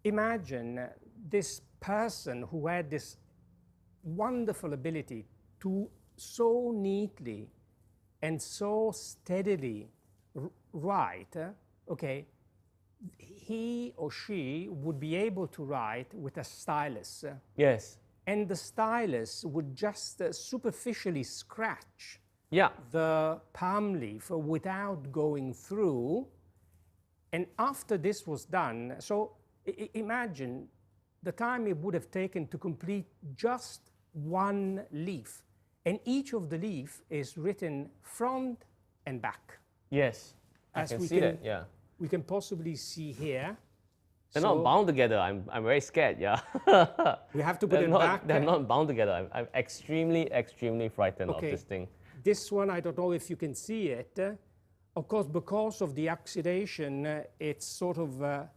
imagine this person who had this wonderful ability to so neatly and so steadily write, okay, he or she would be able to write with a stylus. Yes. And the stylus would just superficially scratch the palm leaf without going through. And after this was done, so imagine the time it would have taken to complete just one leaf. And each of the leaf is written front and back. Yes, I can see that, yeah. We can possibly see here. They're not bound together. I'm very scared, yeah. We have to put it back. They're not bound together. I'm extremely, extremely frightened of this thing. This one, I don't know if you can see it. Of course, because of the oxidation, it's sort of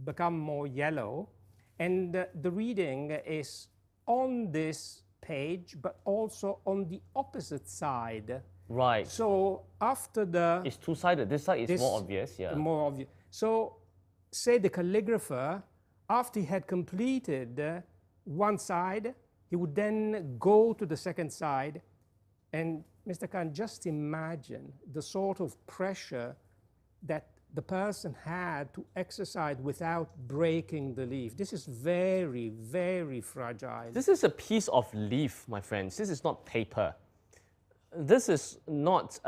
become more yellow. And the reading is on this page, but also on the opposite side. Right. So after the... It's two-sided. This side is more obvious, yeah. More obvious. So say the calligrapher, after he had completed one side, he would then go to the second side. And Mr. Khan, just imagine the sort of pressure that the person had to exercise without breaking the leaf. This is very, very fragile. This is a piece of leaf, my friends. This is not paper. This is not,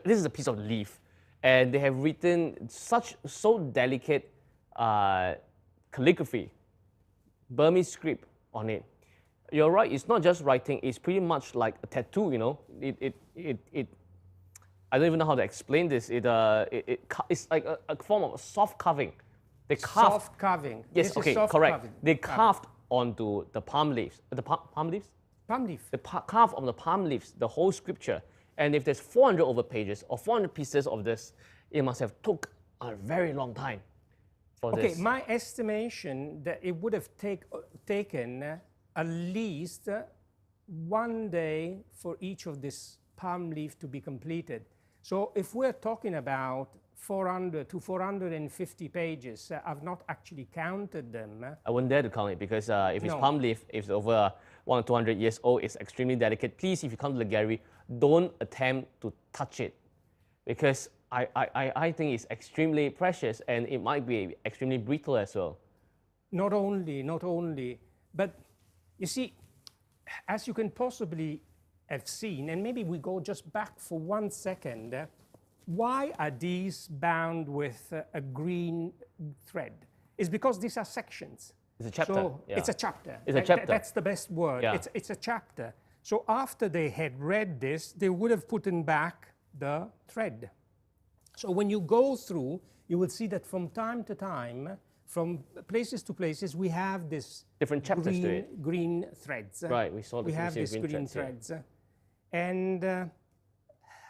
this is a piece of leaf. And they have written so delicate calligraphy, Burmese script on it. You're right, it's not just writing, it's pretty much like a tattoo, you know. I don't even know how to explain this. It's like a form of soft carving. They carved, soft carving. Yes, this okay, correct. Carving. They carved onto the palm leaves. The palm leaves? Palm leaf. They carved on the palm leaves, the whole scripture. And if there's 400 over pages or 400 pieces of this, it must have took a very long time for this. Okay, my estimation that it would have taken at least 1 day for each of this palm leaf to be completed. So if we're talking about 400 to 450 pages, I've not actually counted them. I wouldn't dare to count it because if it's No. palm leaf, if it's over 100 or 200 years old, it's extremely delicate. Please, if you come to the gallery, don't attempt to touch it because I think it's extremely precious and it might be extremely brittle as well. Not only, but you see, as you can possibly have seen, and maybe we go just back for 1 second, why are these bound with a green thread? It's because these are sections. It's a chapter. So yeah. it's a chapter. It's a chapter. That's the best word. Yeah. It's a chapter. So after they had read this, they would have put in back the thread. So when you go through, you will see that from time to time, from places to places, we have this Different chapters to it. green threads. Right, we saw the We have these green threads. And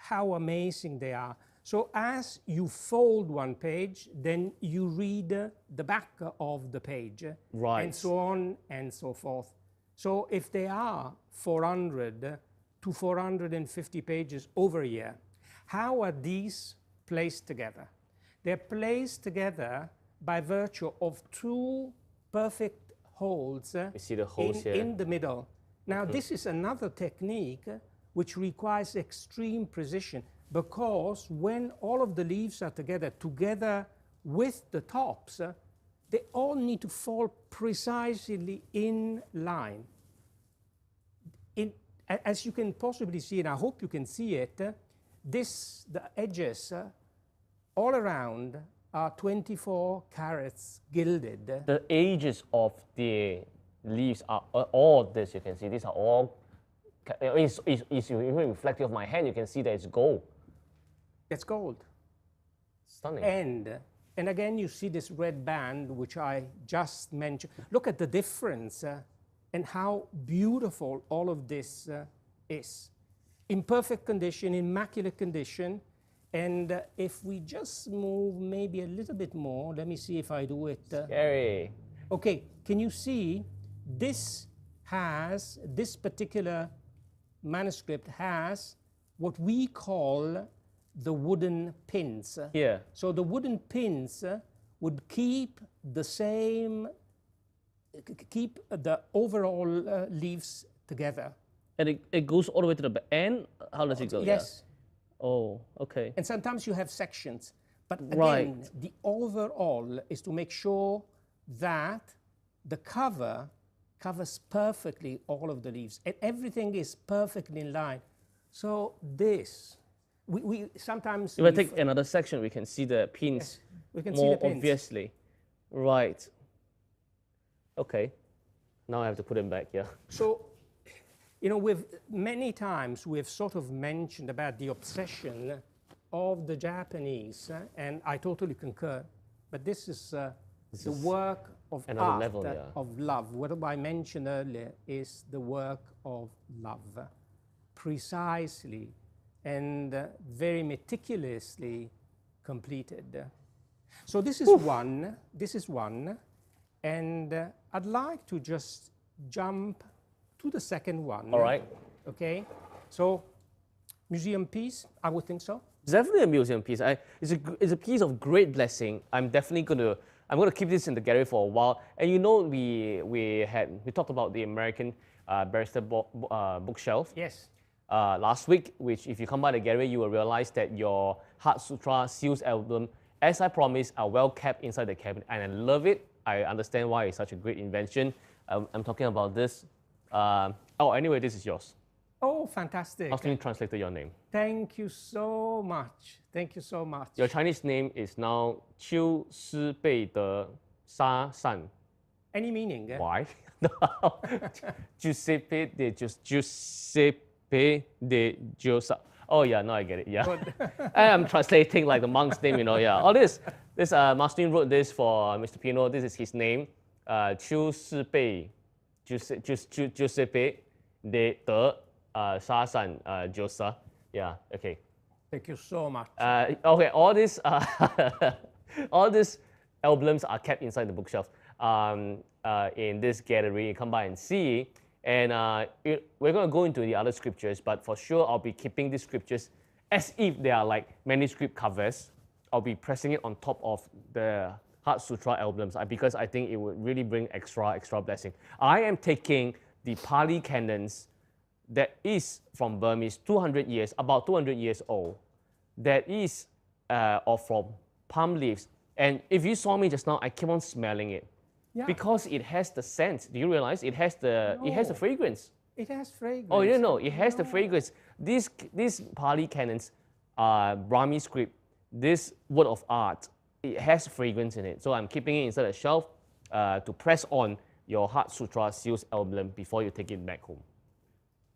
how amazing they are. So as you fold one page, then you read the back of the page. Right. And so on and so forth. So if they are 400 to 450 pages over a year, how are these placed together? They're placed together by virtue of two perfect holes You see the holes here. in the middle. Now, this is another technique which requires extreme precision because when all of the leaves are together with the tops, they all need to fall precisely in line. As you can possibly see, and I hope you can see it, the edges all around are 24 carats gilded. The edges of the leaves are all this. You can see these are all. It's even reflective of my hand. You can see that it's gold. It's gold. Stunning. And again, you see this red band, which I just mentioned. Look at the difference and how beautiful all of this is. In perfect condition, immaculate condition. And if we just move maybe a little bit more, let me see if I do it. Scary. Okay, can you see this particular manuscript has what we call the wooden pins. Here. So the wooden pins would keep the same, keep the overall leaves together. And it goes all the way to the end? How does it go? Yes. Yeah. Oh, okay. And sometimes you have sections. But again, Right. the overall is to make sure that the cover covers perfectly all of the leaves. And everything is perfectly in line. So this, we sometimes... If I take another section, we can see the pins Yes, we can more see the pins. obviously. Right. Okay. Now I have to put them back, yeah. So, you know, many times we've sort of mentioned about the obsession of the Japanese, and I totally concur. But this is the work of another art, level, yeah. of love. What I mentioned earlier is the work of love, precisely and very meticulously completed. So this is one. This is one, and I'd like to just jump to the second one. All right. Okay. So, museum piece, I would think so. It's definitely a museum piece. It's a piece of great blessing. I'm definitely gonna keep this in the gallery for a while. And you know, we talked about the American barrister bookshelf. Yes. Last week, which if you come by the gallery, you will realize that your Heart Sutra Seals album, as I promised, are well kept inside the cabinet, and I love it. I understand why it's such a great invention. I'm talking about this. Anyway, this is yours. Oh, fantastic. Austin translated your name. Thank you so much. Thank you so much. Your Chinese name is now Qiu Si Bei De Sha San. Any meaning? Why? Giuseppe de Giosa. Oh yeah, now I get it. Yeah, I'm translating like the monk's name, you know. Yeah, all this Martin wrote this for Mr. Pino. This is his name. Qiu Si Bei Giuseppe de Sha San Giosa. Yeah. Okay. Thank you so much. Okay. All these albums are kept inside the bookshelf. In this gallery, you come by and see. And we're going to go into the other scriptures, but for sure I'll be keeping these scriptures as if they are like manuscript covers. I'll be pressing it on top of the Heart Sutra emblems because I think it would really bring extra blessing. I am taking the Pali canons that is from Burmese, 200 years, about 200 years old, that is or from palm leaves. And if you saw me just now, I keep on smelling it. Yeah. Because it has the scent. Do you realize it has the fragrance? It has fragrance. Oh, you know, it has the fragrance. These Pali canons are Brahmi script. This word of art, it has fragrance in it. So I'm keeping it inside a shelf to press on your Heart Sutra Seals emblem before you take it back home.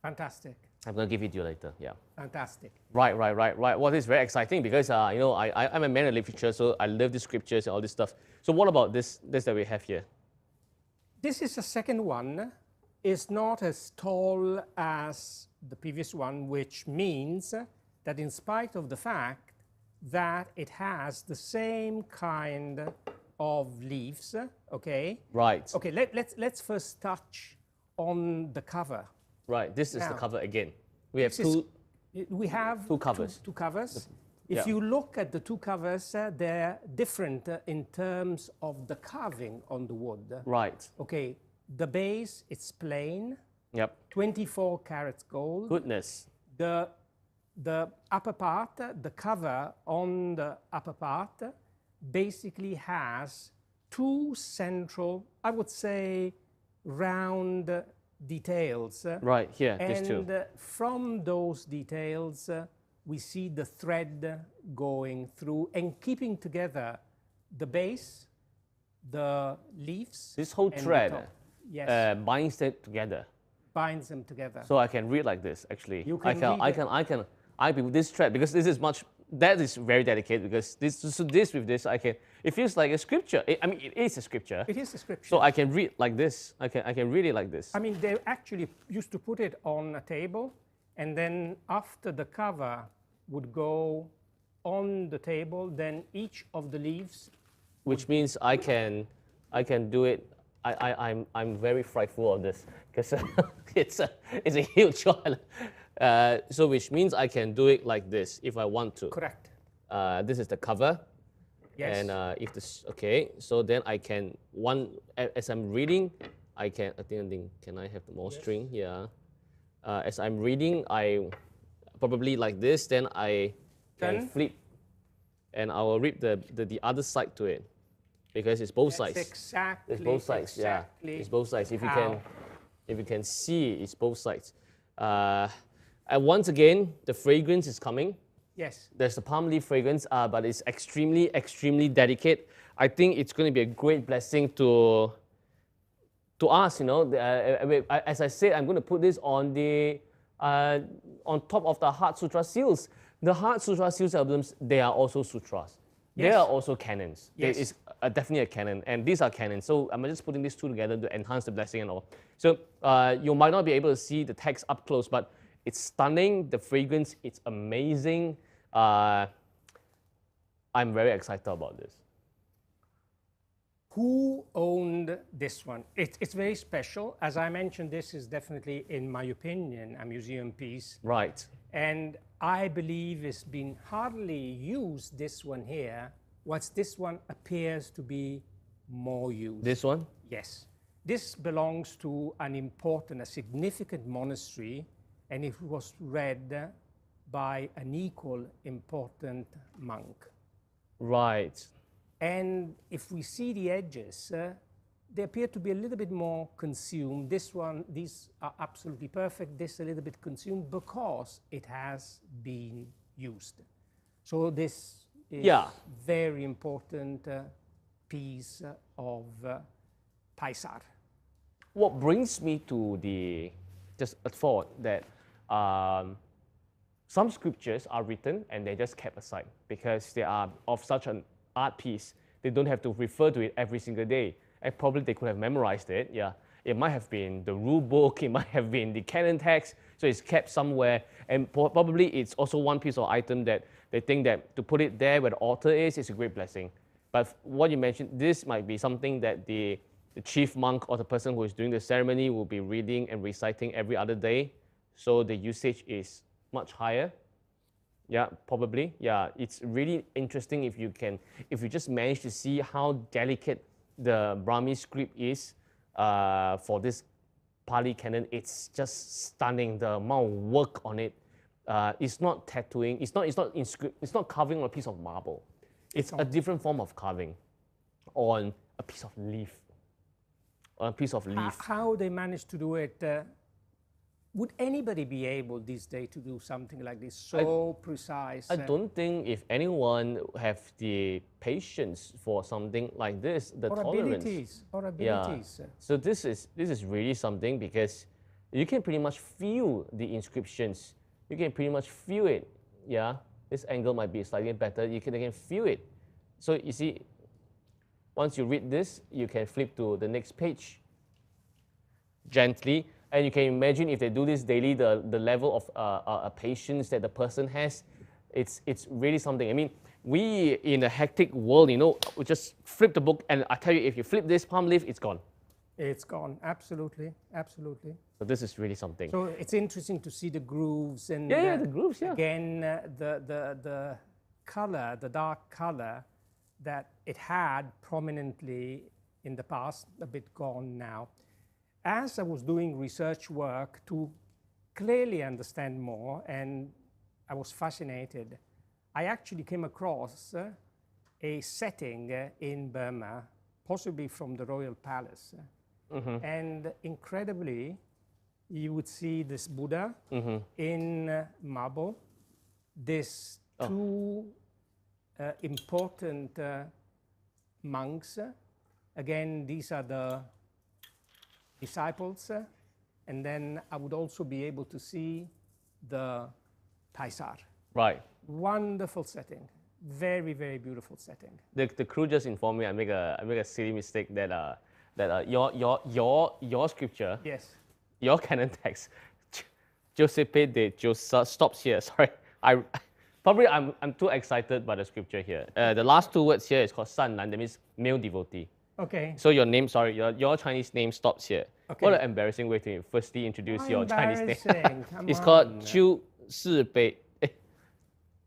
Fantastic. I'm going to give it to you later, yeah. Fantastic. Right. Well, this is very exciting because, you know, I'm a man of literature, so I love the scriptures and all this stuff. So what about this that we have here? This is the second one. It's not as tall as the previous one, which means that in spite of the fact that it has the same kind of leaves, okay? Right. Okay, let's first touch on the cover. Right, this is Now, the cover again. We have we have two covers. Two covers. Yeah. If you look at the two covers, they're different in terms of the carving on the wood. Right. Okay, the base, it's plain. Yep. 24 carats gold. Goodness. The upper part, the cover on the upper part, basically has two central, I would say, round details. Right, here, these two. And from those details, we see the thread going through and keeping together the base, the leaves. This whole and thread the top. Yes, binds it together. binds them together. So I can read like this, actually. You can read I with this thread, because this is much, that is very delicate, because this with this, it feels like a scripture. I mean, it is a scripture. It is a scripture. So I can read like this. I can read it like this. I mean, they actually used to put it on a table, and then after the cover would go on the table, then each of the leaves. Which means I can do it. I'm very frightful of this because it's a huge one. So which means I can do it like this if I want to. Correct. This is the cover. Yes. And if this, okay, so then I can, as I'm reading, I think, can I have more string? Yeah. As I'm reading, I probably like this, then I can flip and I will read the other side to it because it's both sides. Exactly. It's both sides, yeah. It's both sides. If you can see, it's both sides. And once again, the fragrance is coming. Yes. There's the palm leaf fragrance, but it's extremely, extremely delicate. I think it's going to be a great blessing to us, you know. As I said, I'm going to put this on top of the Heart Sutra seals. The Heart Sutra seals albums, they are also sutras. Yes. They are also canons. Yes. It's definitely a canon, and these are canons. So I'm just putting these two together to enhance the blessing and all. So you might not be able to see the text up close, but it's stunning. The fragrance, it's amazing. I'm very excited about this. Who owned this one? It's very special. As I mentioned, this is definitely, in my opinion, a museum piece. Right. And I believe it's been hardly used, this one here, whilst this one appears to be more used. This one? Yes. This belongs to an important, a significant monastery, and it was read by an equal important monk. Right. And if we see the edges, they appear to be a little bit more consumed. This one, these are absolutely perfect. This a little bit consumed because it has been used. So this is very important piece of paisar. What brings me to just a thought that some scriptures are written and they're just kept aside because they are of such an art piece. They don't have to refer to it every single day. And probably they could have memorized it, yeah. It might have been the rule book, it might have been the canon text, so it's kept somewhere. And probably it's also one piece of item that they think that to put it there where the altar is a great blessing. But what you mentioned, this might be something that the chief monk or the person who is doing the ceremony will be reading and reciting every other day. So the usage is much higher. Yeah, probably. Yeah, it's really interesting if you just manage to see how delicate the Brahmi script is for this Pali canon. It's just stunning. The amount of work on it. It's not tattooing. It's not carving on a piece of marble. It's a different form of carving on a piece of leaf. On a piece of leaf. How they managed to do it? Would anybody be able these days to do something like this, so precise? I don't think if anyone have the patience for something like this, the tolerance. Or abilities. Yeah. So this is really something, because you can pretty much feel the inscriptions. You can pretty much feel it. Yeah. This angle might be slightly better. You can feel it. So you see, once you read this, you can flip to the next page gently. And you can imagine if they do this daily, the level of patience that the person has, it's really something. I mean, we in a hectic world, we just flip the book, and I tell you, if you flip this palm leaf, it's gone. It's gone, absolutely, absolutely. So this is really something. So it's interesting to see the grooves and the grooves. Yeah. Again, the color, the dark color that it had prominently in the past, a bit gone now. As I was doing research work to clearly understand more, and I was fascinated, I actually came across a setting in Burma, possibly from the royal palace. And incredibly, you would see this Buddha in marble, these two important monks. Again, these are the disciples, and then I would also be able to see the Taisar. Right. Wonderful setting, very, very beautiful setting. The crew just informed me I make a silly mistake that your scripture, yes, your canon text, Giuseppe de Giosa, stops here. Sorry, I'm too excited by the scripture here. The last two words here is called San Nan, that means male devotee. Okay. So your name, sorry, your Chinese name stops here. Okay. What an embarrassing way to firstly introduce your Chinese name. It's called Qiu Si Bei.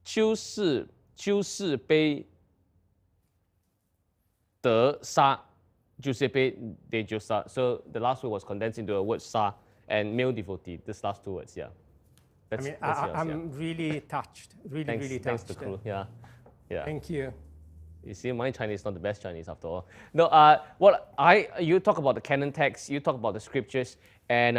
Qiu Si Bei De Sa, Giuseppe de Giosa. So the last word was condensed into a word Sa, and male devotee. This last two words, yeah. That's yours, I'm really touched. Really touched. Thanks to crew. Yeah. Thank you. You see, my Chinese is not the best Chinese after all. No, you talk about the canon text, you talk about the scriptures, and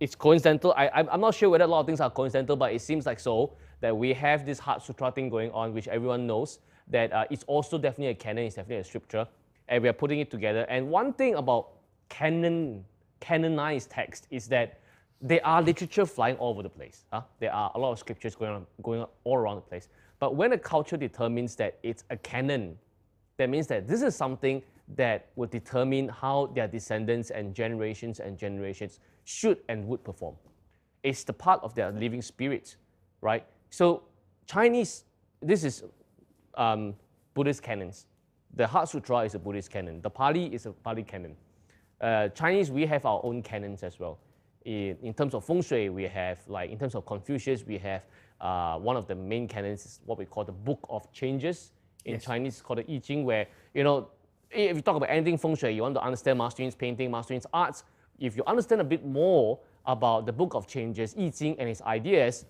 it's coincidental. I'm not sure whether a lot of things are coincidental, but it seems like so, that we have this Heart Sutra thing going on, which everyone knows, that it's also definitely a canon, it's definitely a scripture, and we are putting it together. And one thing about canonized text is that there are literature flying all over the place. There are a lot of scriptures going on all around the place. But when a culture determines that it's a canon, that means that this is something that will determine how their descendants and generations should and would perform. It's the part of their living spirit, right? So Chinese, this is Buddhist canons. The Heart Sutra is a Buddhist canon. The Pali is a Pali canon. Chinese, we have our own canons as well. In terms of fengshui, we have, in terms of Confucius, we have one of the main canons is what we call the Book of Changes. In Chinese, it's called the I Ching, where, if you talk about anything feng shui, you want to understand Master Yun's painting, Master Yun's arts, if you understand a bit more about the Book of Changes, I Ching, and his ideas,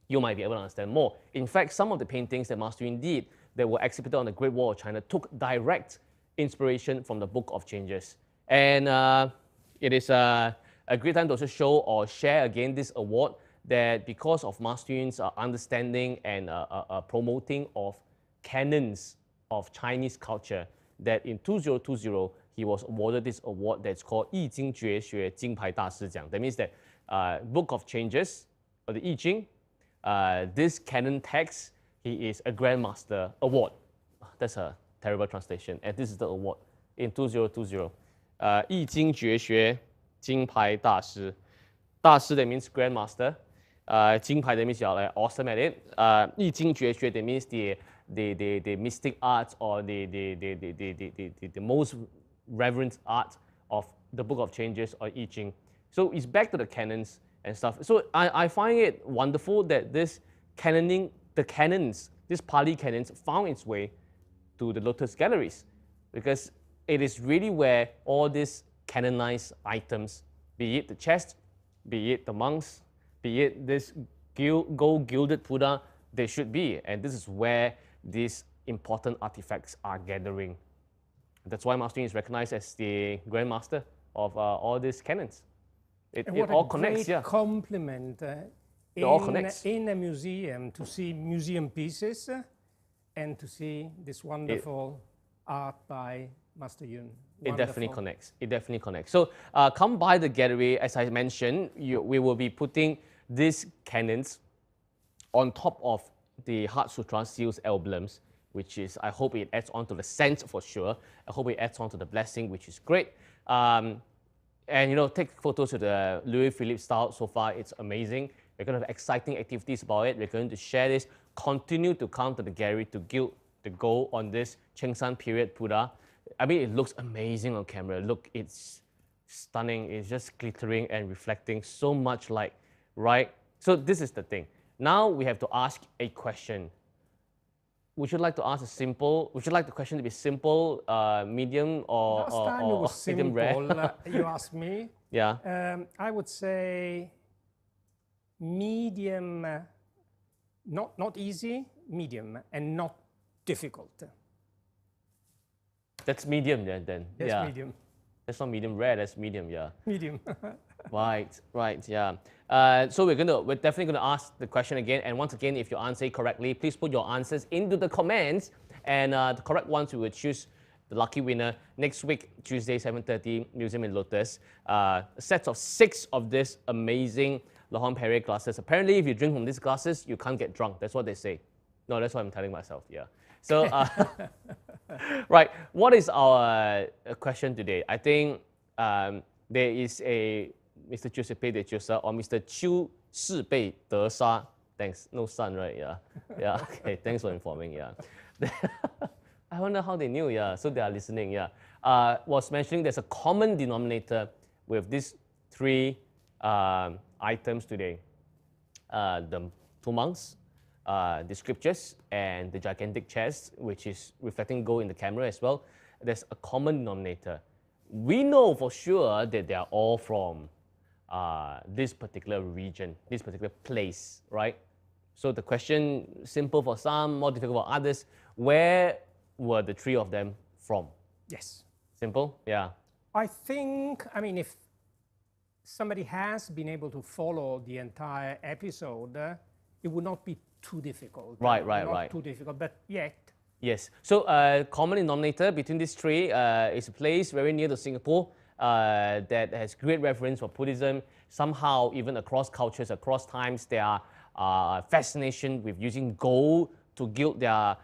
you might be able to understand more. In fact, some of the paintings that Master Yun did that were exhibited on the Great Wall of China took direct inspiration from the Book of Changes. And it is a great time to also show or share again this award, that because of Master Yun's understanding and promoting of canons of Chinese culture, that in 2020 he was awarded this award that's called 易经绝学金牌大师奖. That means that Book of Changes, or the I Ching, this canon text, he is a Grandmaster Award. That's a terrible translation, and this is the award in 2020. 易经绝学金牌大师. 大师 that means Grandmaster. 金牌 that means you're like awesome at it. 易经绝学 that means the mystic arts, or the most reverent art of the Book of Changes or I Ching. So it's back to the canons and stuff. So I find it wonderful that this canoning the cannons, these Pali cannons, found its way to the Lotus galleries, because it is really where all these canonized items, be it the chest, be it the monks, be it this gold gilded Buddha, they should be. And this is where these important artifacts are gathering. That's why Master Yin is recognized as the Grand Master of all these canons. It all connects, yeah. Compliment it all connects. In a museum to see museum pieces and to see this wonderful art by Master Yun. It definitely connects. It definitely connects. So come by the gallery. As I mentioned, we will be putting these canons on top of the Heart Sutra seals emblems, which is, I hope it adds on to the sense for sure. I hope it adds on to the blessing, which is great. And take photos with the Louis Philippe style. So far, it's amazing. We're going to have exciting activities about it. We're going to share this. Continue to come to the gallery to gild the gold on this Chengshan period Buddha. I mean, it looks amazing on camera. Look, it's stunning. It's just glittering and reflecting so much light, right? So this is the thing. Now we have to ask a question. Would you like to ask would you like the question to be simple, medium, or medium rare? You asked me. Yeah. I would say medium, not easy, medium, and not difficult. That's medium then. That's medium. That's not medium rare, that's medium, yeah. Medium. Right, yeah. So we're definitely gonna ask the question again, and once again, if you answer it correctly, please put your answers into the comments, and the correct ones we will choose the lucky winner next week, Tuesday, 7:30, Museum in Lotus. A set of 6 of this amazing laurent-perrier glasses. Apparently, if you drink from these glasses, you can't get drunk. That's what they say. No, that's what I'm telling myself, yeah. So, right, what is our question today? I think there is a Mr. Giuseppe de Chiosa or Mr. Chiu Shibei De Sha. Thanks, no son, right? Yeah, okay, thanks for informing, yeah. I wonder how they knew, yeah, so they are listening, yeah. Was mentioning there's a common denominator with these 3 items today. The 2 monks, the scriptures, and the gigantic chest, which is reflecting gold in the camera as well. There's a common denominator. We know for sure that they are all from this particular region, this particular place, right? So the question, simple for some, more difficult for others, where were the 3 of them from? Yes. Simple? Yeah. I think, I mean, if somebody has been able to follow the entire episode, it would not be too difficult. Right. Not too difficult, but yet. Yes. So common denominator between these 3 is a place very near to Singapore that has great reverence for Buddhism. Somehow, even across cultures, across times, there are fascination with using gold to gild their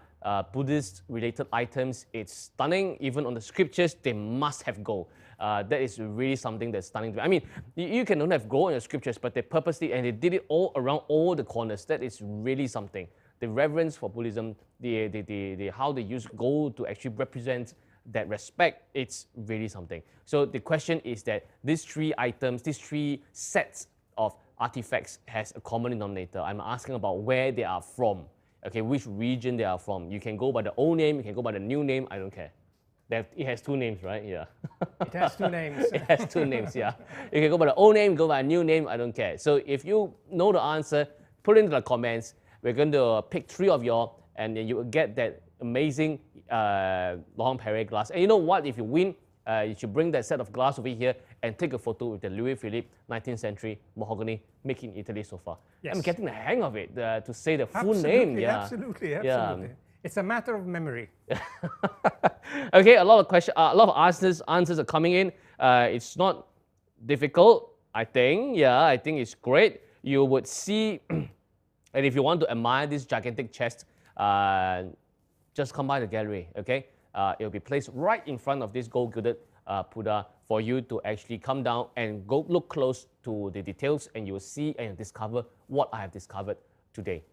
Buddhist-related items. It's stunning. Even on the scriptures, they must have gold. That is really something that's stunning to me. I mean, you can don't have gold in your scriptures, but they purposely, and they did it all around all the corners. That is really something. The reverence for Buddhism, how they use gold to actually represent that respect, it's really something. So the question is that these 3 items, these 3 sets of artifacts has a common denominator. I'm asking about where they are from. Okay, which region they are from. You can go by the old name, you can go by the new name, I don't care. It has 2 names, right? Yeah. It has 2 names. It has 2 names, yeah. You can go by the old name, go by a new name, I don't care. So if you know the answer, put it into the comments. We're going to pick 3 of y'all, and then you will get that amazing laurent-perrier glass. And you know what? If you win, you should bring that set of glass over here and take a photo with the Louis Philippe 19th century mahogany made in Italy so far. Yes. I'm getting the hang of it to say the full name. Yeah. Absolutely. Yeah. It's a matter of memory. Okay, a lot of questions, a lot of answers are coming in. It's not difficult, I think. Yeah, I think it's great. You would see, and if you want to admire this gigantic chest, just come by the gallery, okay? It will be placed right in front of this gold-gilded Buddha for you to actually come down and go look close to the details, and you will see and discover what I have discovered today.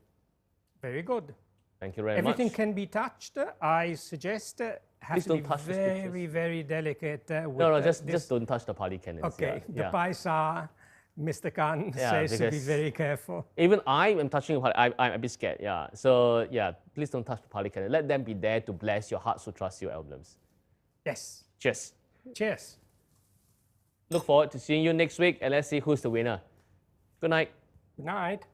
Very good. Thank you very much. Everything can be touched. I suggest has to be very, very delicate. No, just don't touch the Pali cannons. Okay, yeah. the paisa, Mr. Khan Yeah, says to be because- very careful. Even I am touching, I'm a bit scared, yeah. So yeah, please don't touch the Pali Calendar. Let them be there to bless your Heart Sutra Seal emblems. Yes. Cheers. Cheers. Look forward to seeing you next week, and let's see who's the winner. Good night. Good night.